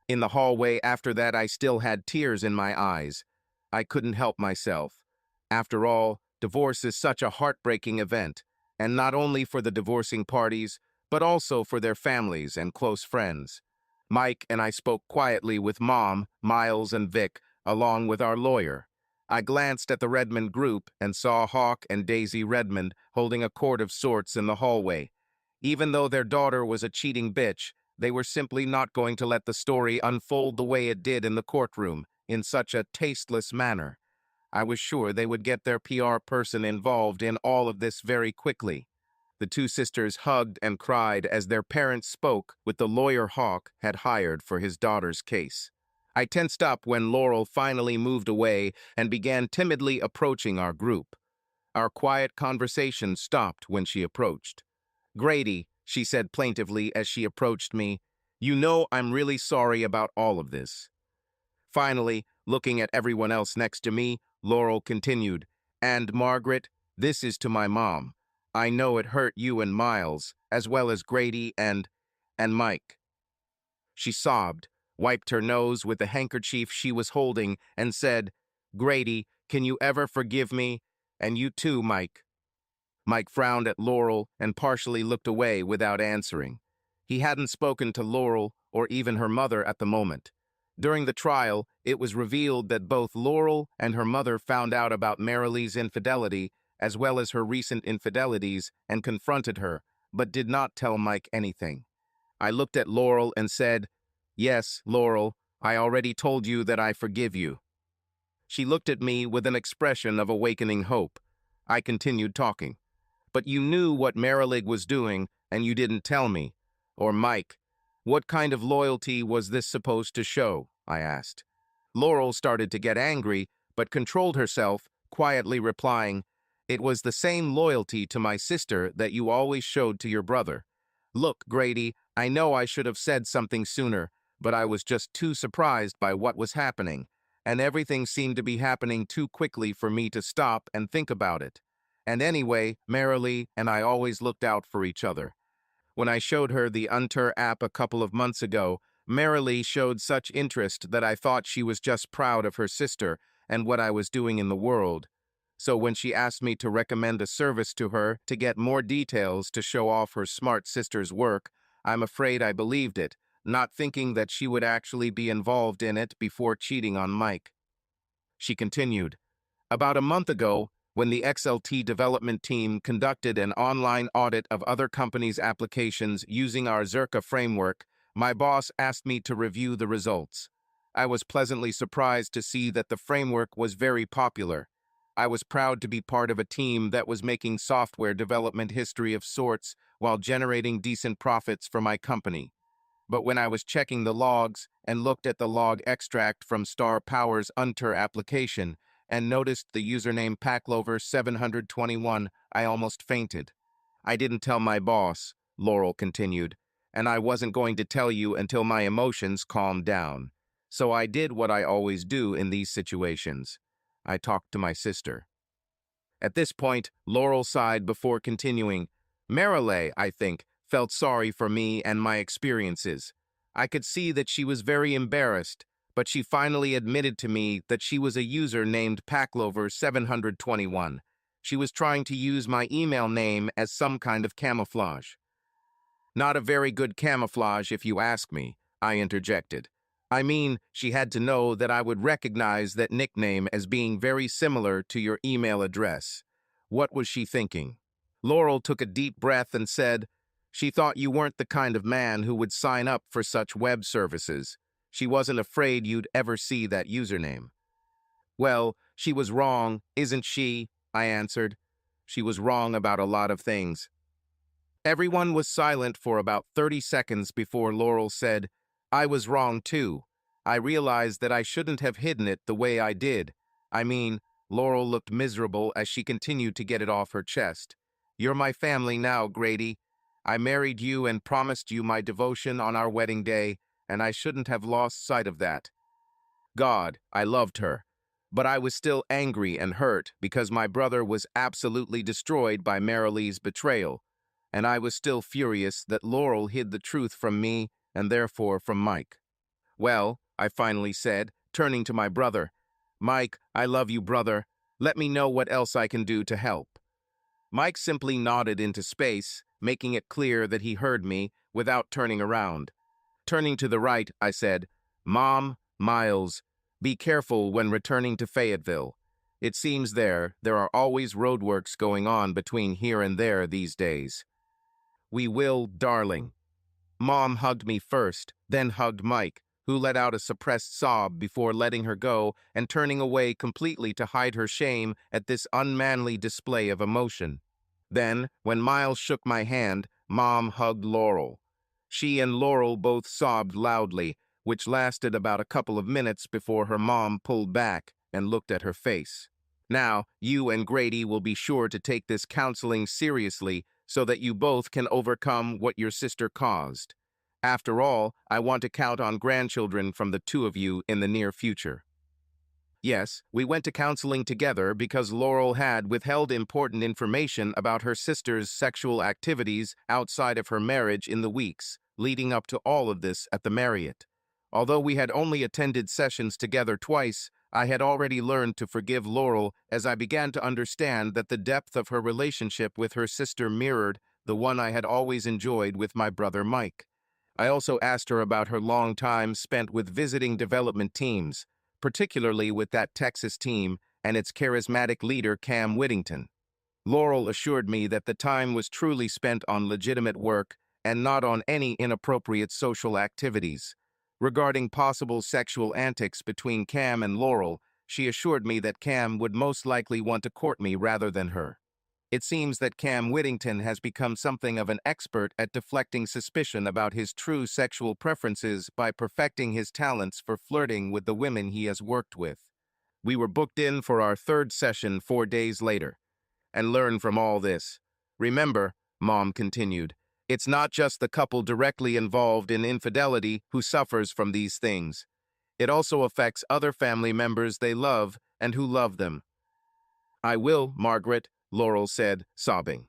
In the hallway after that, I still had tears in my eyes. I couldn't help myself. After all, divorce is such a heartbreaking event, and not only for the divorcing parties, but also for their families and close friends. Mike and I spoke quietly with Mom, Miles, and Vic, along with our lawyer. I glanced at the Redmond group and saw Hawk and Daisy Redmond holding a court of sorts in the hallway. Even though their daughter was a cheating bitch, they were simply not going to let the story unfold the way it did in the courtroom, in such a tasteless manner. I was sure they would get their PR person involved in all of this very quickly. The two sisters hugged and cried as their parents spoke with the lawyer Hawk had hired for his daughter's case. I tensed up when Laurel finally moved away and began timidly approaching our group. Our quiet conversation stopped when she approached. "Grady," she said plaintively as she approached me, "you know I'm really sorry about all of this." Finally, looking at everyone else next to me, Laurel continued, "And Margaret, this is to my mom. I know it hurt you and Miles, as well as Grady and Mike." She sobbed, wiped her nose with the handkerchief she was holding, and said, "Grady, can you ever forgive me? And you too, Mike." Mike frowned at Laurel and partially looked away without answering. He hadn't spoken to Laurel or even her mother at the moment. During the trial, it was revealed that both Laurel and her mother found out about Marilee's infidelity as well as her recent infidelities and confronted her, but did not tell Mike anything. I looked at Laurel and said, "Yes, Laurel, I already told you that I forgive you." She looked at me with an expression of awakening hope. I continued talking. "But you knew what Marilee was doing, and you didn't tell me. Or Mike. What kind of loyalty was this supposed to show?" I asked. Laurel started to get angry, but controlled herself, quietly replying, "It was the same loyalty to my sister that you always showed to your brother. Look, Grady, I know I should have said something sooner, but I was just too surprised by what was happening, and everything seemed to be happening too quickly for me to stop and think about it. And anyway, Marilee and I always looked out for each other. When I showed her the Unter app a couple of months ago, Marilee showed such interest that I thought she was just proud of her sister and what I was doing in the world. So when she asked me to recommend a service to her to get more details to show off her smart sister's work, I'm afraid I believed it, not thinking that she would actually be involved in it before cheating on Mike." She continued, "About a month ago, when the XLT development team conducted an online audit of other companies' applications using our Zerka framework, my boss asked me to review the results. I was pleasantly surprised to see that the framework was very popular. I was proud to be part of a team that was making software development history of sorts while generating decent profits for my company. But when I was checking the logs and looked at the log extract from Star Power's Unter application, and noticed the username Packlover721, I almost fainted. I didn't tell my boss," Laurel continued, and I wasn't going to tell you until my emotions calmed down. So I did what I always do in these situations. I talked to my sister. At this point, Laurel sighed before continuing. Marilee, I think, felt sorry for me and my experiences. I could see that she was very embarrassed, but she finally admitted to me that she was a user named Packlover721. She was trying to use my email name as some kind of camouflage. Not a very good camouflage, if you ask me, I interjected. I mean, she had to know that I would recognize that nickname as being very similar to your email address. What was she thinking? Laurel took a deep breath and said, she thought you weren't the kind of man who would sign up for such web services. She wasn't afraid you'd ever see that username. Well, she was wrong, isn't she? I answered. She was wrong about a lot of things. Everyone was silent for about 30 seconds before Laurel said, I was wrong too. I realized that I shouldn't have hidden it the way I did. I mean, Laurel looked miserable as she continued to get it off her chest. You're my family now, Grady. I married you and promised you my devotion on our wedding day, and I shouldn't have lost sight of that. God, I loved her. But I was still angry and hurt because my brother was absolutely destroyed by Marilee's betrayal, and I was still furious that Laurel hid the truth from me and therefore from Mike. Well, I finally said, turning to my brother, Mike, I love you, brother. Let me know what else I can do to help. Mike simply nodded into space, making it clear that he heard me without turning around. Turning to the right, I said, Mom, Miles, be careful when returning to Fayetteville. It seems there are always roadworks going on between here and there these days. We will, darling. Mom hugged me first, then hugged Mike, who let out a suppressed sob before letting her go and turning away completely to hide her shame at this unmanly display of emotion. Then, when Miles shook my hand, Mom hugged Laurel. She and Laurel both sobbed loudly, which lasted about a couple of minutes before her mom pulled back and looked at her face. Now, you and Grady will be sure to take this counseling seriously so that you both can overcome what your sister caused. After all, I want to count on grandchildren from the two of you in the near future. Yes, we went to counseling together because Laurel had withheld important information about her sister's sexual activities outside of her marriage in the weeks leading up to all of this at the Marriott. Although we had only attended sessions together twice, I had already learned to forgive Laurel as I began to understand that the depth of her relationship with her sister mirrored the one I had always enjoyed with my brother Mike. I also asked her about her long time spent with visiting development teams, particularly with that Texas team and its charismatic leader Cam Whittington. Laurel assured me that the time was truly spent on legitimate work and not on any inappropriate social activities. Regarding possible sexual antics between Cam and Laurel, she assured me that Cam would most likely want to court me rather than her. It seems that Cam Whittington has become something of an expert at deflecting suspicion about his true sexual preferences by perfecting his talents for flirting with the women he has worked with. We were booked in for our third session 4 days later, and learned from all this. Remember, Mom continued, it's not just the couple directly involved in infidelity who suffers from these things. It also affects other family members they love and who love them. I will, Margaret, Laurel said, sobbing.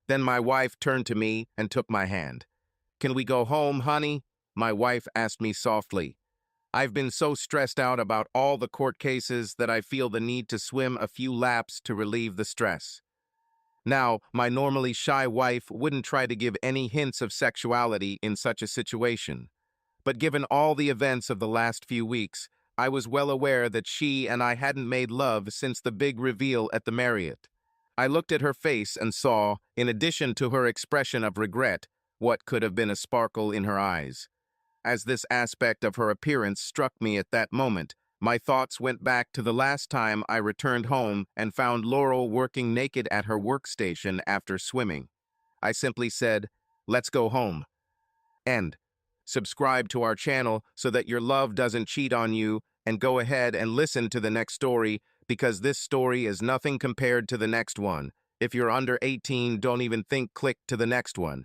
Then my wife turned to me and took my hand. Can we go home, honey? My wife asked me softly. I've been so stressed out about all the court cases that I feel the need to swim a few laps to relieve the stress. Now, my normally shy wife wouldn't try to give any hints of sexuality in such a situation. But given all the events of the last few weeks, I was well aware that she and I hadn't made love since the big reveal at the Marriott. I looked at her face and saw, in addition to her expression of regret, what could have been a sparkle in her eyes. As this aspect of her appearance struck me at that moment, my thoughts went back to the last time I returned home and found Laurel working naked at her workstation after swimming. I simply said, let's go home. End. Subscribe to our channel so that your love doesn't cheat on you, and go ahead and listen to the next story because this story is nothing compared to the next one. If you're under 18, don't even think click to the next one.